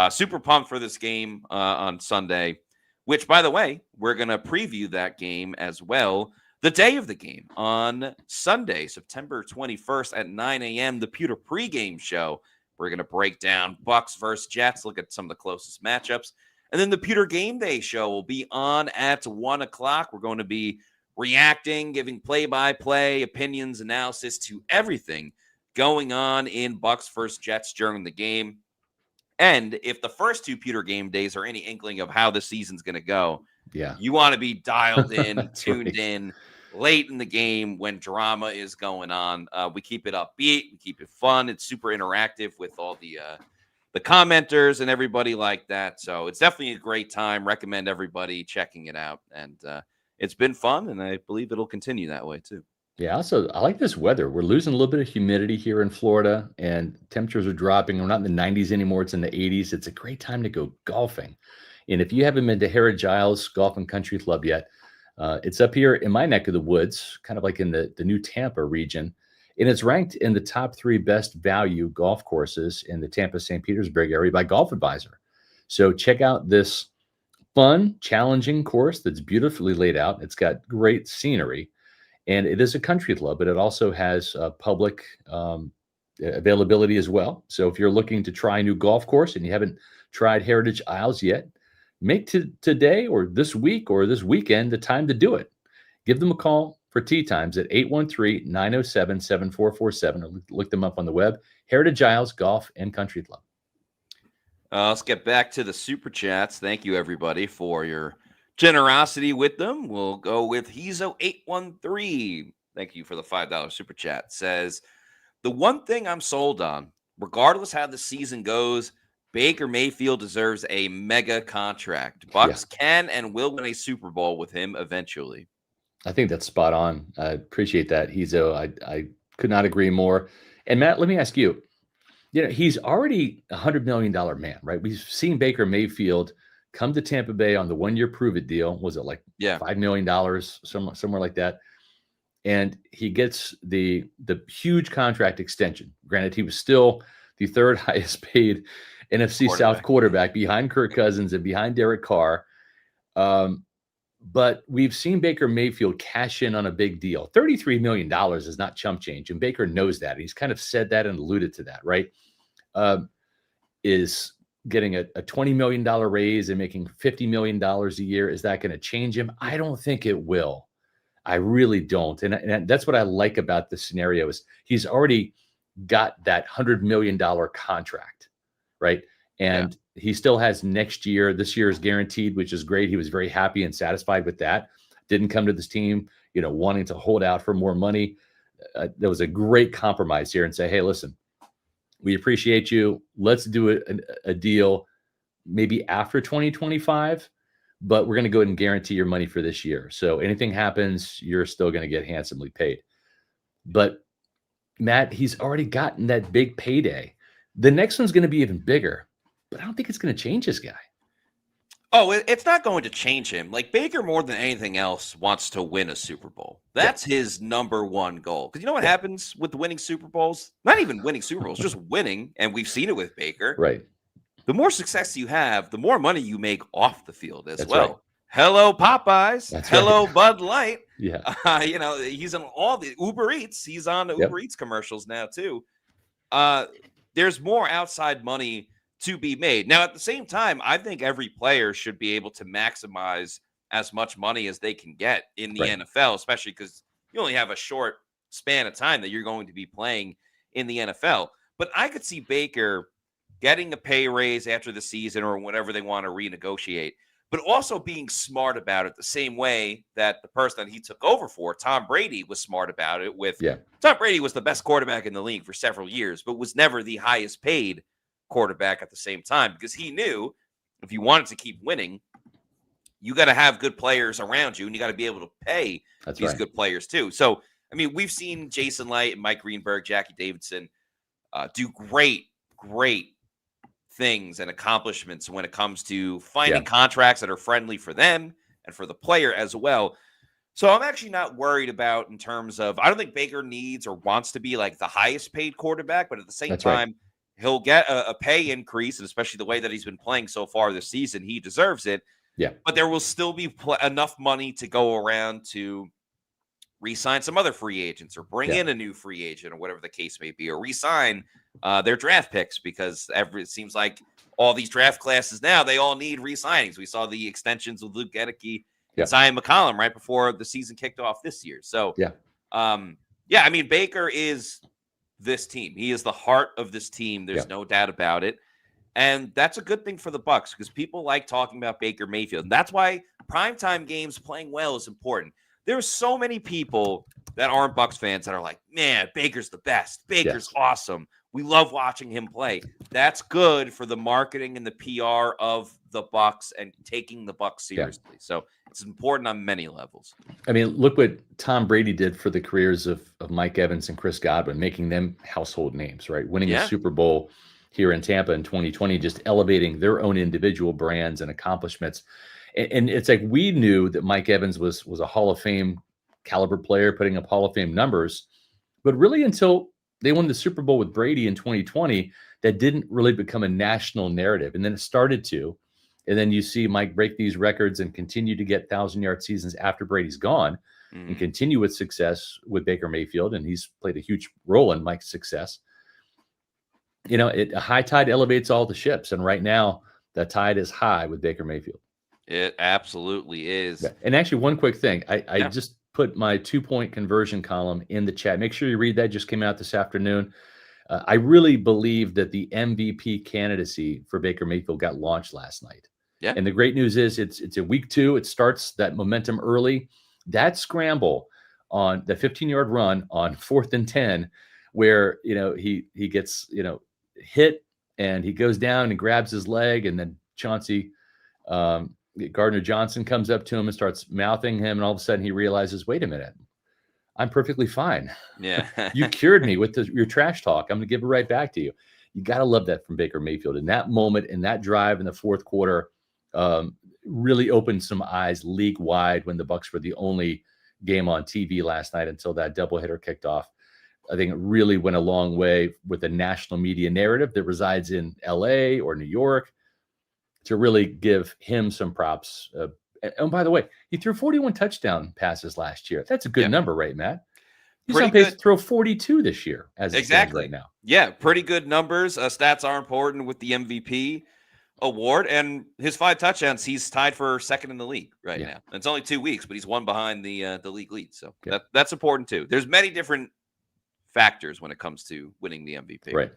super pumped for this game on Sunday, which, by the way, we're going to preview that game as well. The day of the game on Sunday, September 21st at 9 a.m., the Pewter pregame show. We're going to break down Bucs versus Jets, look at some of the closest matchups. And then the Pewter Game Day show will be on at 1 o'clock. We're going to be reacting, giving play-by-play, opinions, analysis to everything going on in Bucs versus Jets during the game. And if the first two Pewter Game Days are any inkling of how the season's going to go, you want to be dialed in, tuned in late in the game when drama is going on. We keep it upbeat. We keep it fun. It's super interactive with all the commenters and everybody like that. So it's definitely a great time. Recommend everybody checking it out. And it's been fun, and I believe it'll continue that way too. Yeah, also, I like this weather. We're losing a little bit of humidity here in Florida, and temperatures are dropping. We're not in the 90s anymore. It's in the 80s. It's a great time to go golfing. And if you haven't been to Harrod Giles Golf and Country Club yet, it's up here in my neck of the woods, kind of like in the new Tampa region. And it's ranked in the top 3 best value golf courses in the Tampa, St. Petersburg area by Golf Advisor. So check out this fun, challenging course that's beautifully laid out. It's got great scenery. And it is a country club, but it also has public availability as well. So if you're looking to try a new golf course and you haven't tried Heritage Isles yet, make today or this week or this weekend the time to do it. Give them a call for tee times at 813-907-7447 or look them up on the web, Heritage Isles Golf and Country Club. Let's get back to the Super Chats. Thank you, everybody, for your generosity with them. We'll go with Hezo813. Thank you for the $5 Super Chat. Says, the one thing I'm sold on, regardless how the season goes, Baker Mayfield deserves a mega contract. Bucs can and will win a Super Bowl with him eventually. I think that's spot on. I appreciate that, Hezo. I could not agree more. And Matt, let me ask you, he's already a $100 million man, right? We've seen Baker Mayfield come to Tampa Bay on the 1-year prove-it deal. Was it like $5 million, somewhere like that? And he gets the huge contract extension. Granted, he was still the 3rd highest paid NFC South quarterback behind Kirk Cousins and behind Derek Carr. But we've seen Baker Mayfield cash in on a big deal. $33 million is not chump change, and Baker knows that. He's kind of said that and alluded to that, right? Is getting a $20 million raise and making $50 million a year, is that going to change him? I don't think it will. I really don't. And that's what I like about this scenario is he's already got that $100 million contract, right? And he still has next year. This year is guaranteed, which is great. He was very happy and satisfied with that. Didn't come to this team, wanting to hold out for more money. There was a great compromise here and say, hey, listen, we appreciate you. Let's do a deal maybe after 2025, but we're going to go ahead and guarantee your money for this year. So anything happens, you're still going to get handsomely paid. But Matt, he's already gotten that big payday. The next one's going to be even bigger, but I don't think it's going to change this guy. Oh, it's not going to change him. Like, Baker, more than anything else, wants to win a Super Bowl. That's his number one goal. Because you know what happens with winning Super Bowls? Not even winning Super Bowls, just winning. And we've seen it with Baker. Right. The more success you have, the more money you make off the field as well. Right. Hello, Popeyes. That's Hello, right. Bud Light. Yeah. He's on all the Uber Eats. He's on the Uber Eats commercials now, too. There's more outside money to be made. Now, at the same time, I think every player should be able to maximize as much money as they can get in the NFL, especially because you only have a short span of time that you're going to be playing in the NFL. But I could see Baker getting a pay raise after the season or whenever they want to renegotiate, but also being smart about it the same way that the person that he took over for, Tom Brady, was smart about it. Tom Brady was the best quarterback in the league for several years, but was never the highest paid quarterback at the same time, because he knew if you wanted to keep winning, you got to have good players around you, and you got to be able to pay these good players too. So, I mean, we've seen Jason Light and Mike Greenberg, Jackie Davidson do great things and accomplishments when it comes to finding contracts that are friendly for them and for the player as well. So I'm actually not worried about in terms of, I don't think Baker needs or wants to be like the highest paid quarterback, but at the same time, he'll get a pay increase, and especially the way that he's been playing so far this season, he deserves it. Yeah. But there will still be enough money to go around to re-sign some other free agents or bring in a new free agent or whatever the case may be, or re-sign their draft picks, because it seems like all these draft classes now, they all need re-signings. We saw the extensions with Luke Goedeke and Zion McCollum right before the season kicked off this year. So, I mean, Baker is this team. He is the heart of this team. There's no doubt about it. And that's a good thing for the Bucs, because people like talking about Baker Mayfield. And that's why primetime games playing well is important. There's so many people that aren't Bucs fans that are like, man, Baker's the best. Baker's awesome. We love watching him play. That's good for the marketing and the PR of the Bucs and taking the Bucs seriously. So it's important on many levels. I mean, look what Tom Brady did for the careers of Mike Evans and Chris Godwin, making them household names, right? Winning the Super Bowl here in Tampa in 2020, just elevating their own individual brands and accomplishments. And it's like, we knew that Mike Evans was a Hall of Fame caliber player, putting up Hall of Fame numbers, but really until they won the Super Bowl with Brady in 2020, that didn't really become a national narrative. And then it started to, and then you see Mike break these records and continue to get 1,000-yard seasons after Brady's gone, and continue with success with Baker Mayfield. And he's played a huge role in Mike's success. You know, a high tide elevates all the ships. And right now the tide is high with Baker Mayfield. It absolutely is. Yeah. And actually, one quick thing, I just put my 2-point conversion column in the chat. Make sure you read that. Just came out this afternoon. I really believe that the MVP candidacy for Baker Mayfield got launched last night. Yeah. And the great news is it's a week 2. It starts that momentum early. That scramble on the 15-yard run on 4th and 10, where, you know, he gets, you know, hit and he goes down and grabs his leg, and then Chauncey Gardner Johnson comes up to him and starts mouthing him, and all of a sudden he realizes, wait a minute, I'm perfectly fine. Yeah. You cured me with your trash talk. I'm going to give it right back to you. You got to love that from Baker Mayfield. In that moment, in that drive in the fourth quarter, really opened some eyes league wide when the Bucs were the only game on TV last night until that doubleheader kicked off. I think it really went a long way with the national media narrative that resides in LA or New York to really give him some props. And by the way, he threw 41 touchdown passes last year. That's a good number, right, Matt? He's on pace to throw 42 this year as it stands right now. Yeah, pretty good numbers. Stats are important with the MVP award, and his 5 touchdowns, he's tied for second in the league right now. It's only 2 weeks, but he's one behind the league lead. So that's important too. There's many different factors when it comes to winning the MVP. Right.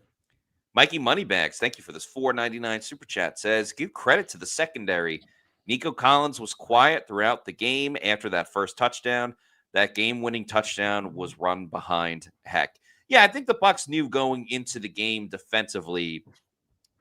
Mikey Moneybags, thank you for this $4.99 super chat. Says, give credit to the secondary. Nico Collins was quiet throughout the game after that first touchdown. That game-winning touchdown was run behind Heck. Yeah, I think the Bucs knew going into the game defensively,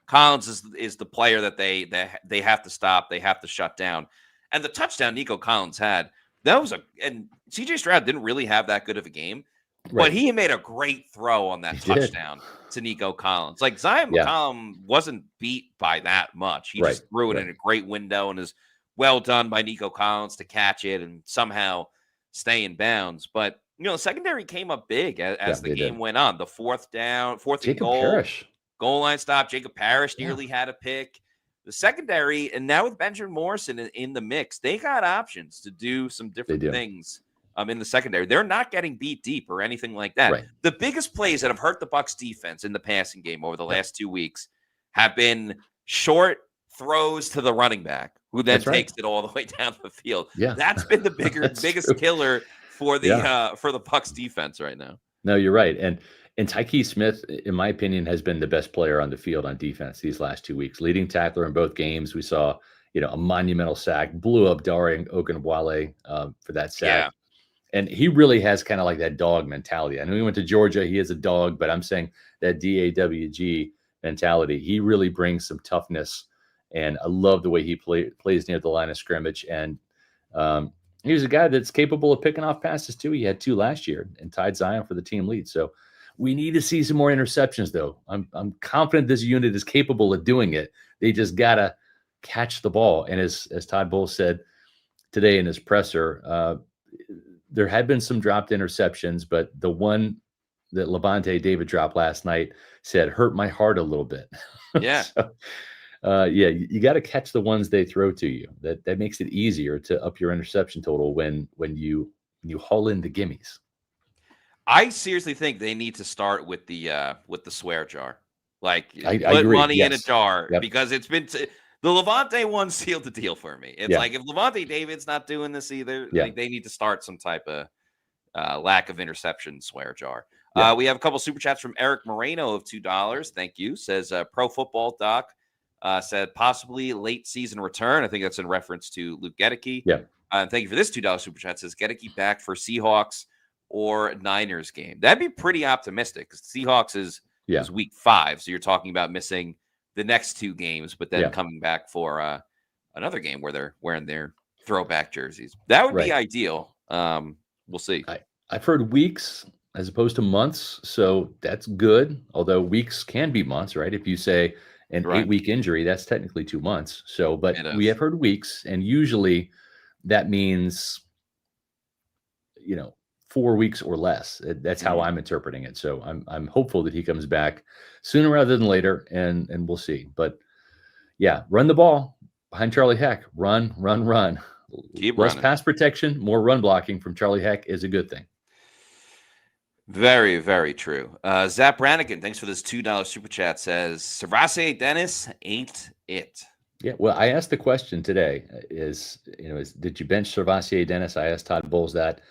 Collins is the player that they have to stop, they have to shut down. And the touchdown Nico Collins had, and CJ Stroud didn't really have that good of a game. Right. But he made a great throw on that touchdown to Nico Collins. Like, Zion McCollum wasn't beat by that much. He just threw it in a great window, and is well done by Nico Collins to catch it and somehow stay in bounds. But, you know, the secondary came up big as the game went on. The fourth and goal, goal line stop. Jacob Parrish nearly had a pick. The secondary, and now with Benjamin Morrison in the mix, they got options to do some different things. In the secondary, they're not getting beat deep or anything like that. Right. The biggest plays that have hurt the Bucs defense in the passing game over the last 2 weeks have been short throws to the running back, who then takes it all the way down the field. Yeah. That's been the biggest killer for the Bucs defense right now. No, you're right. And Tyke Smith, in my opinion, has been the best player on the field on defense these last 2 weeks. Leading tackler in both games. We saw, a monumental sack, blew up Darian Ogunbowale for that sack. Yeah. And he really has kind of like that dog mentality. I know he went to Georgia. He is a dog, but I'm saying that DAWG mentality, he really brings some toughness. And I love the way he plays near the line of scrimmage. And he was a guy that's capable of picking off passes too. He had 2 last year and tied Zion for the team lead. So we need to see some more interceptions, though. I'm confident this unit is capable of doing it. They just got to catch the ball. And as Todd Bowles said today in his presser, there had been some dropped interceptions, but the one that Levante David dropped last night said hurt my heart a little bit. Yeah. You got to catch the ones they throw to you. That makes it easier to up your interception total when you haul in the gimmies. I seriously think they need to start with the swear jar. Like I put agree. money in a jar Yep. because it's been the Levante one sealed the deal for me. It's like if Levante David's not doing this either, like they need to start some type of lack of interception swear jar. Yeah. We have a couple super chats from Eric Moreno of $2. Thank you. Says Pro Football Doc said possibly late season return. I think that's in reference to Luke Goedeke. Yeah. And thank you for this $2 super chat. Says Goedeke back for Seahawks or Niners game. That'd be pretty optimistic because Seahawks is week 5. So you're talking about missing the next 2 games, but then coming back for another game where they're wearing their throwback jerseys. That would be ideal. We'll see. I've heard weeks as opposed to months, so that's good. Although weeks can be months, right? If you say an 8-week injury, that's technically 2 months. So, but we have heard weeks, and usually that means 4 weeks or less. That's how I'm interpreting it. So I'm hopeful that he comes back sooner rather than later, and we'll see. But run the ball behind Charlie Heck. Run. Keep less running. pass protection, more run blocking from Charlie Heck is a good thing. Very, very true. Zap Brannigan, thanks for this $2 super chat. Says Servase Dennis ain't it. Yeah, well, I asked the question today: is did you bench Servase Dennis? I asked Todd Bowles that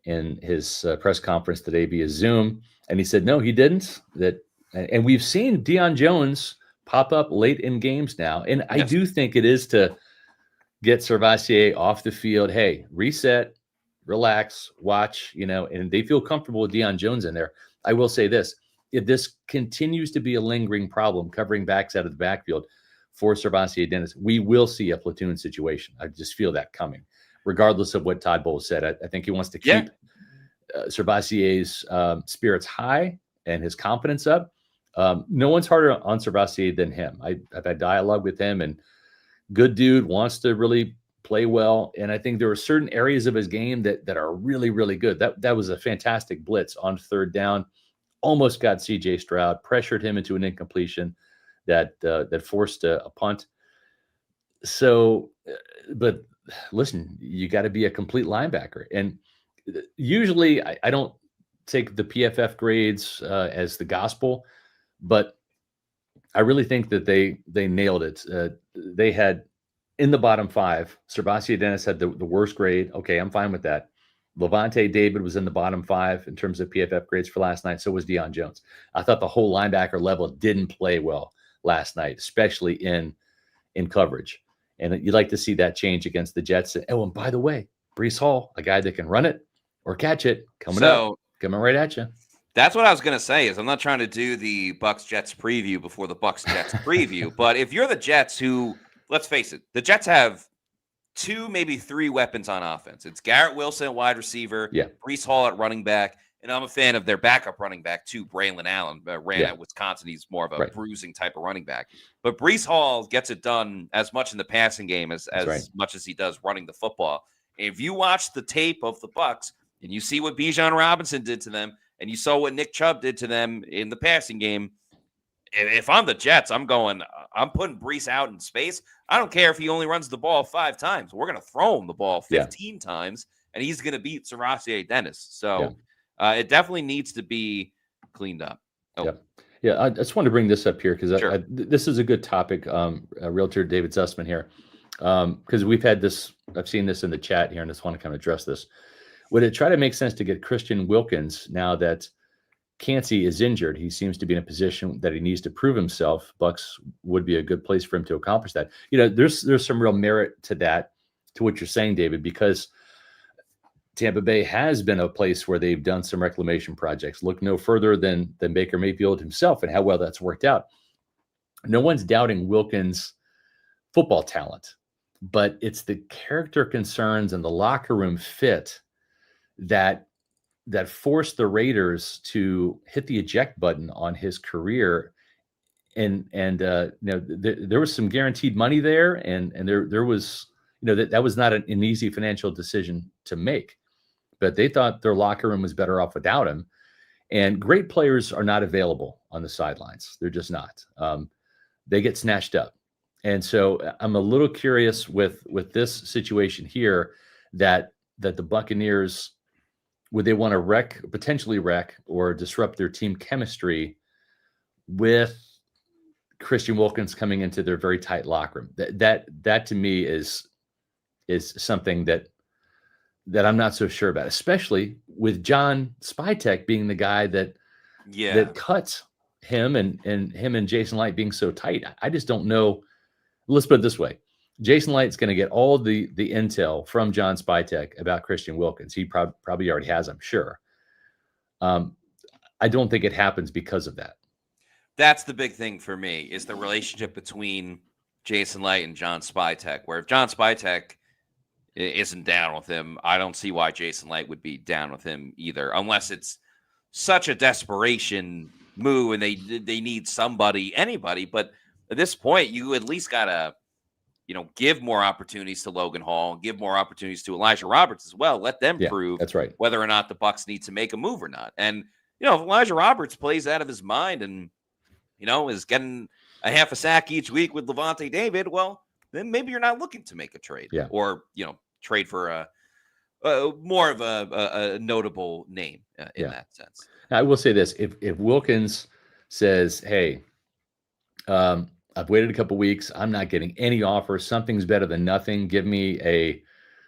in his press conference today via Zoom, and he said no, he didn't. And we've seen Deion Jones pop up late in games now, and I do think it is to get Servase off the field. Hey, reset, relax, watch, and they feel comfortable with Deion Jones in there. I will say this: if this continues to be a lingering problem, covering backs out of the backfield for Servase Dennis, we will see a platoon situation. I just feel that coming, regardless of what Todd Bowles said. I think he wants to keep Servase's spirits high and his confidence up. No one's harder on Servase than him. I've had dialogue with him, and good dude, wants to really play well. And I think there are certain areas of his game that are really, really good. That was a fantastic blitz on 3rd down. Almost got CJ Stroud, pressured him into an incompletion that forced a punt. So, but listen, you got to be a complete linebacker. And usually I don't take the PFF grades as the gospel, but I really think that they nailed it. They had in the bottom 5, Servase Dennis had the worst grade. Okay, I'm fine with that. Levante David was in the bottom 5 in terms of PFF grades for last night. So was Deion Jones. I thought the whole linebacker level didn't play well last night, especially in coverage. And you'd like to see that change against the Jets. Oh, and by the way, Breece Hall, a guy that can run it or catch it, coming right at you. That's what I was going to say. Is I'm not trying to do the Bucs Jets preview before the Bucs Jets preview, but if you're the Jets, who, let's face it, the Jets have 2, maybe 3 weapons on offense. It's Garrett Wilson at wide receiver, Breece Hall at running back, and I'm a fan of their backup running back too, Braylon Allen. Ran at Wisconsin. He's more of a bruising type of running back. But Breece Hall gets it done as much in the passing game as much as he does running the football. And if you watch the tape of the Bucs and you see what Bijan Robinson did to them, and you saw what Nick Chubb did to them in the passing game, if I'm the Jets, I'm putting Breece out in space. I don't care if he only runs the ball 5 times. We're going to throw him the ball 15 times, and he's going to beat Servase Dennis. So it definitely needs to be cleaned up. Yeah, I just wanted to bring this up here because this is a good topic. Realtor David Zussman here, because we've had this. I've seen this in the chat here, and I just want to kind of address this. would it try to make sense to get Christian Wilkins now that Kancey is injured? He seems to be in a position that he needs to prove himself. Bucs would be a good place for him to accomplish that. There's some real merit to that, to what you're saying, David, because Tampa Bay has been a place where they've done some reclamation projects. Look no further than Baker Mayfield himself and how well that's worked out. No one's doubting Wilkins' football talent, but it's the character concerns and the locker room fit that forced the Raiders to hit the eject button on his career. And there was some guaranteed money there, and there was, that was not an easy financial decision to make. But they thought their locker room was better off without him. And great players are not available on the sidelines. They're just not. They get snatched up. And so I'm a little curious with this situation here that the Buccaneers, would they want to potentially wreck or disrupt their team chemistry with Christian Wilkins coming into their very tight locker room? That to me is something that I'm not so sure about, especially with John Spytek being the guy that cuts him and him and Jason Light being so tight. I just don't know. Let's put it this way. Jason Light's going to get all the intel from John Spytek about Christian Wilkins. He probably already has, I'm sure. I don't think it happens because of that. That's the big thing for me, is the relationship between Jason Light and John Spytek, where if John Spytek isn't down with him, I don't see why Jason Light would be down with him either, unless it's such a desperation move and they need anybody. But at this point, you at least got to, give more opportunities to Logan Hall, give more opportunities to Elijah Roberts as well. Let them prove that's right, whether or not the Bucs need to make a move or not. And, if Elijah Roberts plays out of his mind and, is getting a half a sack each week with Levante David, well, then maybe you're not looking to make a trade or, trade for a more of a notable name in that sense. I will say this. If Wilkins says, hey, I've waited a couple weeks, I'm not getting any offers, something's better than nothing, give me a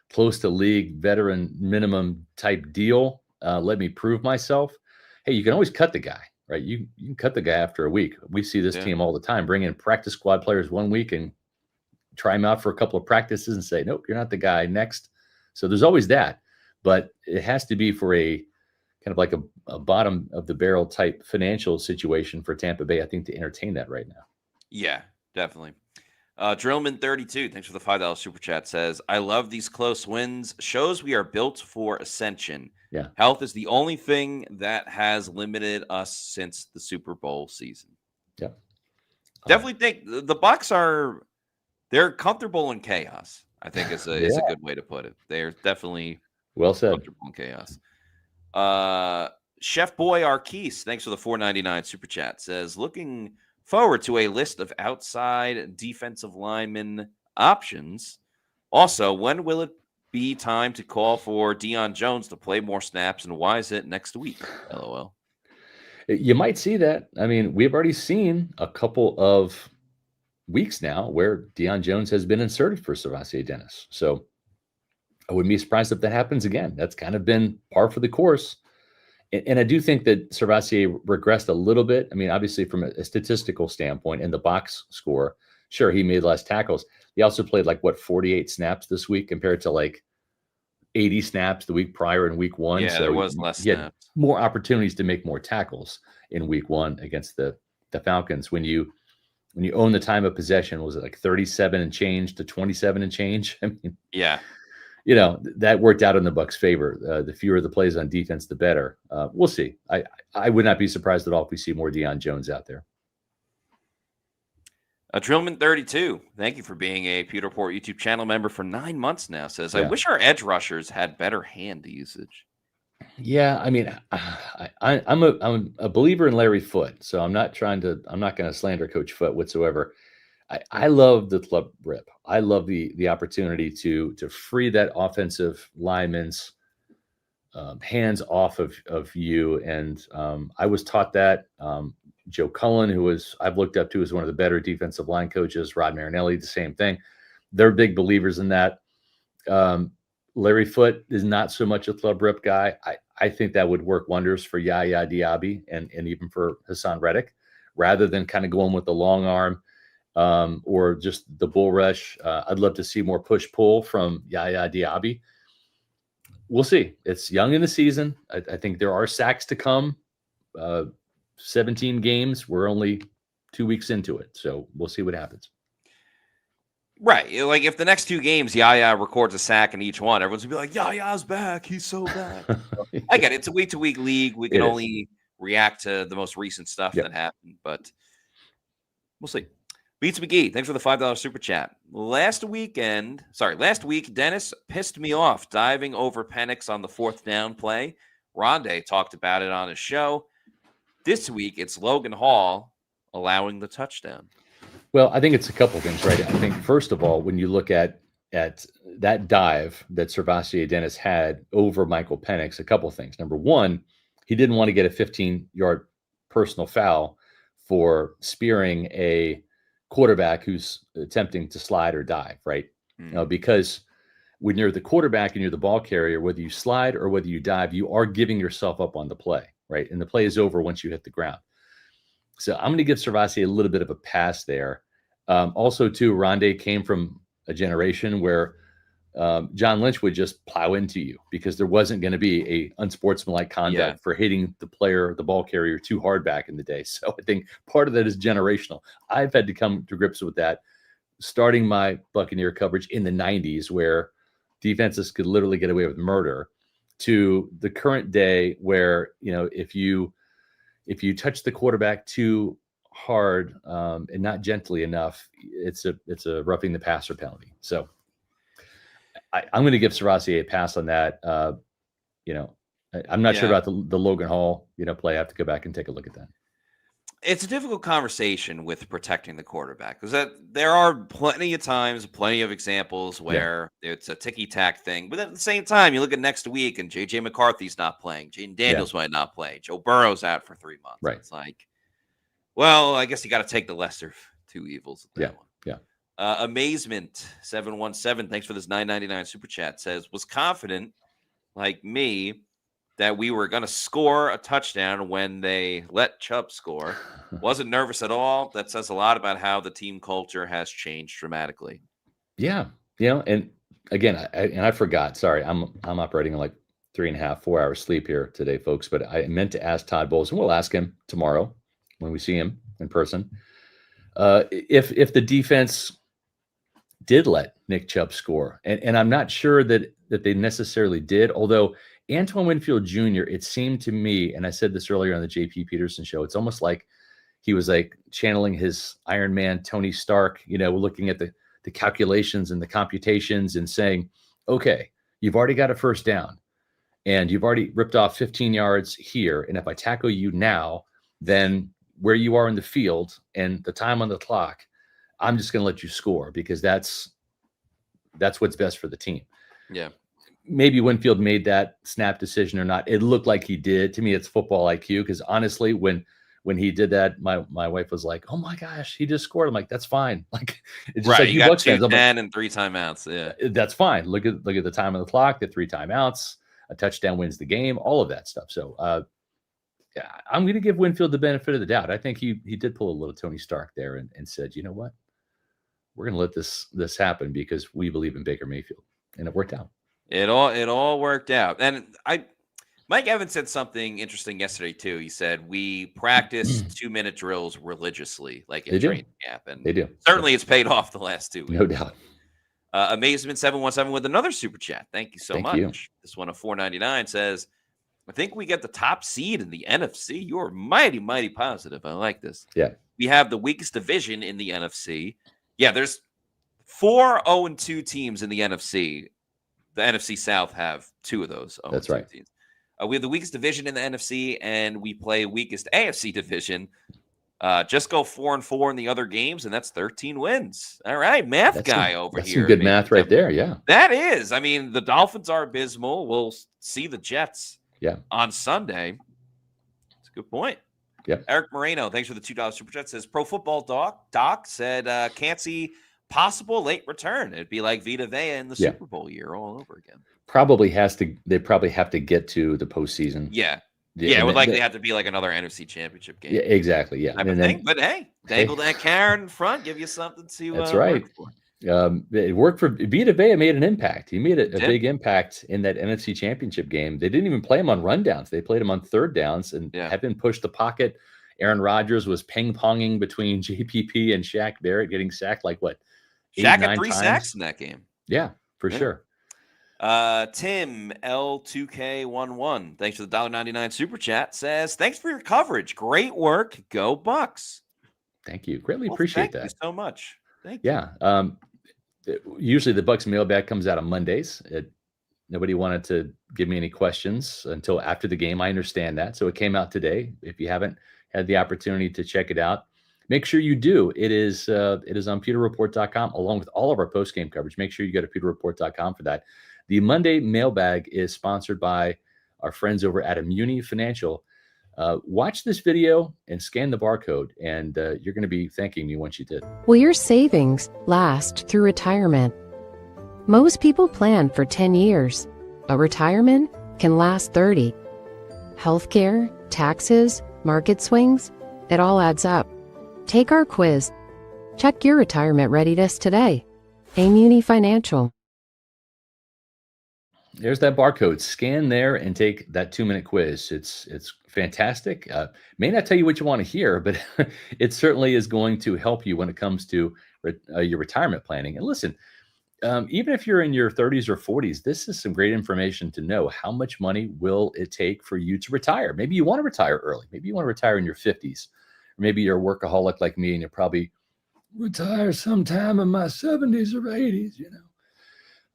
close to league veteran minimum type deal, let me prove myself. Hey, you can always cut the guy, right? You can cut the guy after a week. We see this team all the time, bring in practice squad players 1 week and try him out for a couple of practices and say, nope, you're not the guy, next. So there's always that, but it has to be for a kind of like a bottom of the barrel type financial situation for Tampa Bay, I think, to entertain that right now. Yeah, definitely. Drillman32, thanks for the $5 super chat, says, I love these close wins. Shows we are built for ascension. Yeah. Health is the only thing that has limited us since the Super Bowl season. Yeah. Definitely think the Bucs they're comfortable in chaos, I think is a good way to put it. They're definitely well said. Comfortable in chaos. Chef Boy Arquise, thanks for the $4.99 super chat, says, looking forward to a list of outside defensive lineman options. Also, when will it be time to call for Deion Jones to play more snaps, and why is it next week? LOL. You might see that. I mean, we've already seen a couple of weeks now where Deion Jones has been inserted for SirVocea Dennis. So I wouldn't be surprised if that happens again. That's kind of been par for the course. And I do think that SirVocea regressed a little bit. I mean, obviously from a statistical standpoint in the box score, sure, he made less tackles. He also played 48 snaps this week compared to 80 snaps the week prior in week one. Yeah, so there was less snaps. More opportunities to make more tackles in week one against the Falcons. When you own the time of possession, was it 37 and change to 27 and change? I mean, yeah. That worked out in the Bucs' favor. The fewer the plays on defense, the better. We'll see. I would not be surprised at all if we see more Deion Jones out there. Drillman32, thank you for being a Pewter Report YouTube channel member for 9 months now, says, I wish our edge rushers had better hand usage. Yeah, I mean, I'm a believer in Larry Foote, so I'm not going to slander Coach Foote whatsoever. I love the club rip. I love the opportunity to free that offensive lineman's hands off of you. And I was taught that. Joe Cullen, who I've looked up to as one of the better defensive line coaches, Rod Marinelli, the same thing. They're big believers in that. Larry Foote is not so much a club rep guy. I think that would work wonders for Yaya Diaby and even for Hassan Reddick, rather than kind of going with the long arm or just the bull rush. I'd love to see more push-pull from Yaya Diaby. We'll see. It's young in the season. I think there are sacks to come. 17 games. We're only 2 weeks into it, so we'll see what happens. Right. Like if the next 2 games, Yaya records a sack in each one, everyone's going to be like, Yaya's back. He's so back. I get it. It's a week-to-week league. We can only react to the most recent stuff that happened, but we'll see. Beats McGee, thanks for the $5 super chat. Last week, Dennis pissed me off diving over Penix on the 4th down play. Rondé talked about it on his show. This week, it's Logan Hall allowing the touchdown. Well, I think it's a couple things, right? I think, first of all, when you look at that dive that Servassier Dennis had over Michael Penix, a couple things. Number one, he didn't want to get a 15-yard personal foul for spearing a quarterback who's attempting to slide or dive, right? Because when you're the quarterback and you're the ball carrier, whether you slide or whether you dive, you are giving yourself up on the play, right? And the play is over once you hit the ground. So I'm going to give Servassier a little bit of a pass there. Also, too, Rondé came from a generation where John Lynch would just plow into you because there wasn't going to be a unsportsmanlike conduct for hitting the ball carrier too hard back in the day. So I think part of that is generational. I've had to come to grips with that starting my Buccaneer coverage in the 90s, where defenses could literally get away with murder, to the current day where, if you touch the quarterback too hard and not gently enough, it's a roughing the passer penalty. So I'm going to give Servassier a pass on that. I'm not sure about the Logan Hall, play. I have to go back and take a look at that. It's a difficult conversation with protecting the quarterback, because there are plenty of examples where it's a ticky-tack thing. But at the same time, you look at next week and J.J. McCarthy's not playing. Jaden Daniels might not play. Joe Burrow's out for 3 months. Right. It's like, well, I guess you got to take the lesser of two evils. Yeah. Amazement 717, thanks for this $9.99 super chat, says, was confident like me that we were going to score a touchdown when they let Chubb score. Wasn't nervous at all. That says a lot about how the team culture has changed dramatically. Yeah. And again, I forgot, sorry, I'm operating on like 3.5, 4 hours sleep here today, folks, but I meant to ask Todd Bowles, and we'll ask him tomorrow when we see him in person. If the defense did let Nick Chubb score, and I'm not sure that they necessarily did, although Antoine Winfield Jr., it seemed to me, and I said this earlier on the JP Peterson show, it's almost like he was like channeling his Iron Man Tony Stark, looking at the calculations and the computations and saying, okay, you've already got a first down and you've already ripped off 15 yards here. And if I tackle you now, then where you are in the field and the time on the clock, I'm just going to let you score because that's what's best for the team. Yeah. Maybe Winfield made that snap decision or not. It looked like he did. To me, it's football IQ, because honestly, when he did that, my wife was like, "Oh my gosh, he just scored." I'm like, "That's fine." Like, it's just like you got Bucs fans. 2-10 and 3 timeouts. Yeah, that's fine. Look at the time on the clock, the 3 timeouts, a touchdown wins the game, all of that stuff. So, I'm going to give Winfield the benefit of the doubt. I think he did pull a little Tony Stark there and said, "You know what? We're going to let this happen because we believe in Baker Mayfield," and it worked out. It all worked out. And Mike Evans said something interesting yesterday too. He said we practice 2-minute drills religiously, like in training camp, and they do. Certainly, it's paid off the last 2 weeks. No doubt. Amazement 717 with another super chat. Thank you so much. You. This one of $4.99 says, "I think we get the top seed in the NFC. You are mighty, mighty positive. I like this. Yeah, we have the weakest division in the NFC. Yeah, there's 4 0-2 teams in the NFC. The NFC South have 2 of those. That's right. Teams. We have the weakest division in the NFC, and we play weakest AFC division. Just go 4-4 in the other games, and that's 13 wins. All right, that's here. That's some good math right there. Yeah, that is. I mean, the Dolphins are abysmal. We'll see the Jets. On Sunday. That's a good point. Yeah. Eric Moreno, thanks for the $2 super chat. Says Pro Football Doc said Kancey possible late return. It'd be like Vita Vea in the Yeah. Super Bowl year all over again. They probably have to get to the postseason. Yeah. Yeah, Yeah, it and would then- likely have to be like another NFC Championship game. yeah, exactly. Yeah, Type and of then thing. But hey, dangle that carrot in front, give you something to that's right. work for. It worked for Vita Vea. Made an impact. He made a Did. big impact in that NFC Championship game. They didn't even play him on rundowns. They played him on third downs and Yeah. had been pushed the pocket. Aaron Rodgers was ping-ponging between JPP and Shaq Barrett, getting sacked like what? Shaq 8-9 had 3 times? sacks in that game. Yeah, for Yeah. sure. Tim L2K11, thanks for the $1.99 super chat, says, thanks for your coverage. Great work. Go Bucks. Thank you. Greatly appreciate that. Thank you so much. Thank you. Yeah. Usually the Bucks mailbag comes out on Mondays. Nobody wanted to give me any questions until after the game. I understand that. So it came out today. If you haven't had the opportunity to check it out, make sure you do. It is on pewterreport.com along with all of our post-game coverage. Make sure you go to pewterreport.com for that. The Monday mailbag is sponsored by our friends over at Immuni Financial. Watch this video and scan the barcode, and you're going to be thanking me once you did. Will your savings last through retirement? Most people plan for 10 years. A retirement can last 30. Healthcare, taxes, market swings, it all adds up. Take our quiz. Check your retirement readiness today. Immuni Financial. There's that barcode. Scan there and take that 2-minute quiz. It's fantastic. May not tell you what you want to hear, but it certainly is going to help you when it comes to your retirement planning. And listen, even if you're in your 30s or 40s, this is some great information to know. How much money will it take for you to retire? Maybe you want to retire early. Maybe you want to retire in your 50s. Or maybe you're a workaholic like me and you're probably retire sometime in my 70s or 80s,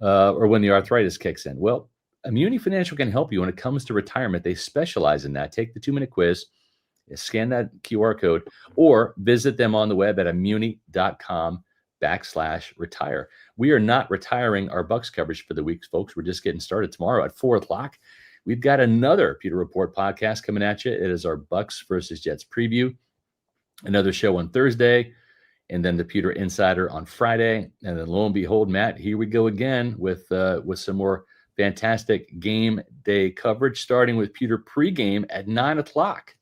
or when the arthritis kicks in. Well, Immuni Financial can help you when it comes to retirement. They specialize in that. Take the 2-minute quiz, scan that QR code, or visit them on the web at immuni.com/retire. We are not retiring our Bucks coverage for the week, folks. We're just getting started tomorrow at 4:00. We've got another Pewter Report podcast coming at you. It is our Bucks versus Jets preview. Another show on Thursday, and then the Pewter Insider on Friday. And then lo and behold, Matt, here we go again with some more fantastic game day coverage, starting with Pewter pregame at 9:00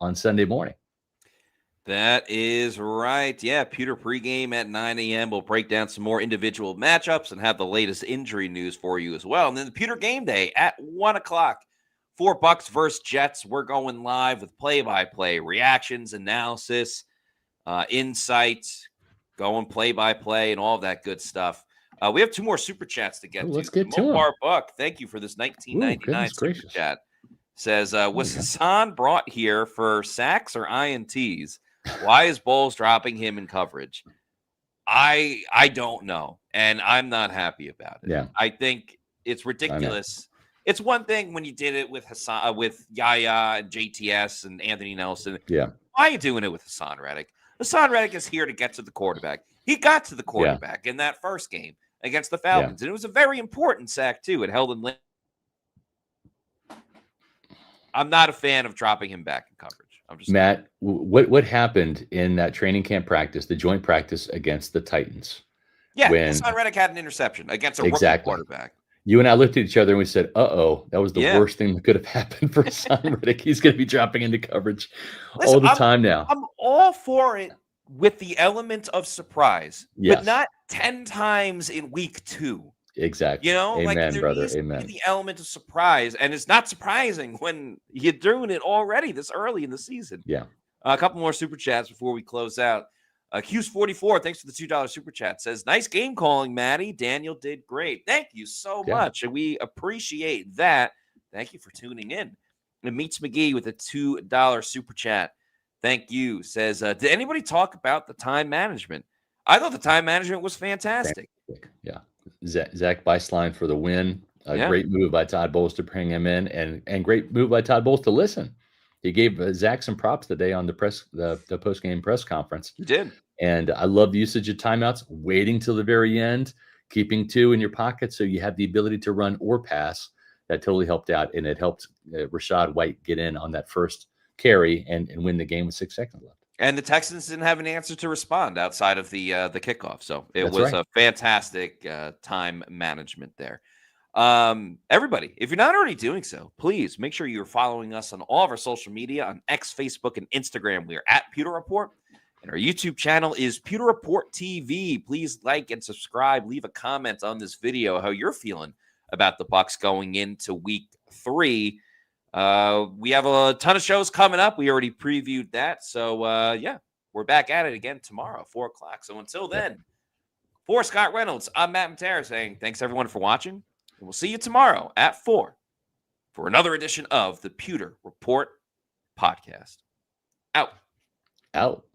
on Sunday morning. That is right. Yeah, Pewter pregame at 9 a.m. We'll break down some more individual matchups and have the latest injury news for you as well. And then the Pewter game day at 1:00 for Bucks versus Jets. We're going live with play-by-play reactions, analysis, insights, going play-by-play, and all of that good stuff. We have 2 more super chats to get to. Let's get to them. Mopar Buck, thank you for this 1999 super gracious. chat. Says, was Hassan brought here for sacks or INTs? Why is Bowles dropping him in coverage? I don't know, and I'm not happy about it. Yeah. I think it's ridiculous. It's one thing when you did it with with Yaya and JTS and Anthony Nelson. Yeah. Why are you doing it with Hassan Reddick? Hassan Reddick is here to get to the quarterback. He got to the quarterback in that first game against the Falcons, and it was a very important sack too. It held in. I'm not a fan of dropping him back in coverage. I'm just Matt. What happened in that training camp practice, the joint practice against the Titans? Yeah, when Hassan Reddick had an interception against a rookie quarterback. You and I looked at each other and we said, "Uh-oh, that was the worst thing that could have happened for Hassan Reddick. He's going to be dropping into coverage all the time now." I'm all for it with the element of surprise, but not 10 times in week 2. Exactly. Amen, like there brother. Needs Amen. to be the element of surprise, and it's not surprising when you're doing it already this early in the season. Yeah. A couple more super chats before we close out. Hughes44, thanks for the $2 super chat, says, nice game calling, Maddie. Daniel did great. Thank you so much, and we appreciate that. Thank you for tuning in. And Meets McGee with a $2 super chat. Thank you. Says, did anybody talk about the time management? I thought the time management was fantastic. Yeah. Zach Beislein for the win. Great move by Todd Bowles to bring him in, and great move by Todd Bowles to listen. He gave Zach some props today on the post-game press conference. He did. And I love the usage of timeouts, waiting till the very end, keeping 2 in your pocket so you have the ability to run or pass. That totally helped out, and it helped Rachaad White get in on that first carry and win the game with 6 seconds left. And the Texans didn't have an answer to respond outside of the kickoff. So it That's was right. a fantastic time management there. Everybody, if you're not already doing so, please make sure you're following us on all of our social media on X, Facebook, and Instagram. We are at Pewter Report, and our YouTube channel is Pewter Report TV. Please like and subscribe. Leave a comment on this video how you're feeling about the Bucs going into Week 3. We have a ton of shows coming up. We already previewed that. So, yeah, we're back at it again tomorrow, 4 o'clock. So until then, for Scott Reynolds, I'm Matt Matera saying thanks, everyone, for watching. And we'll see you tomorrow at 4 for another edition of the Pewter Report podcast. Out.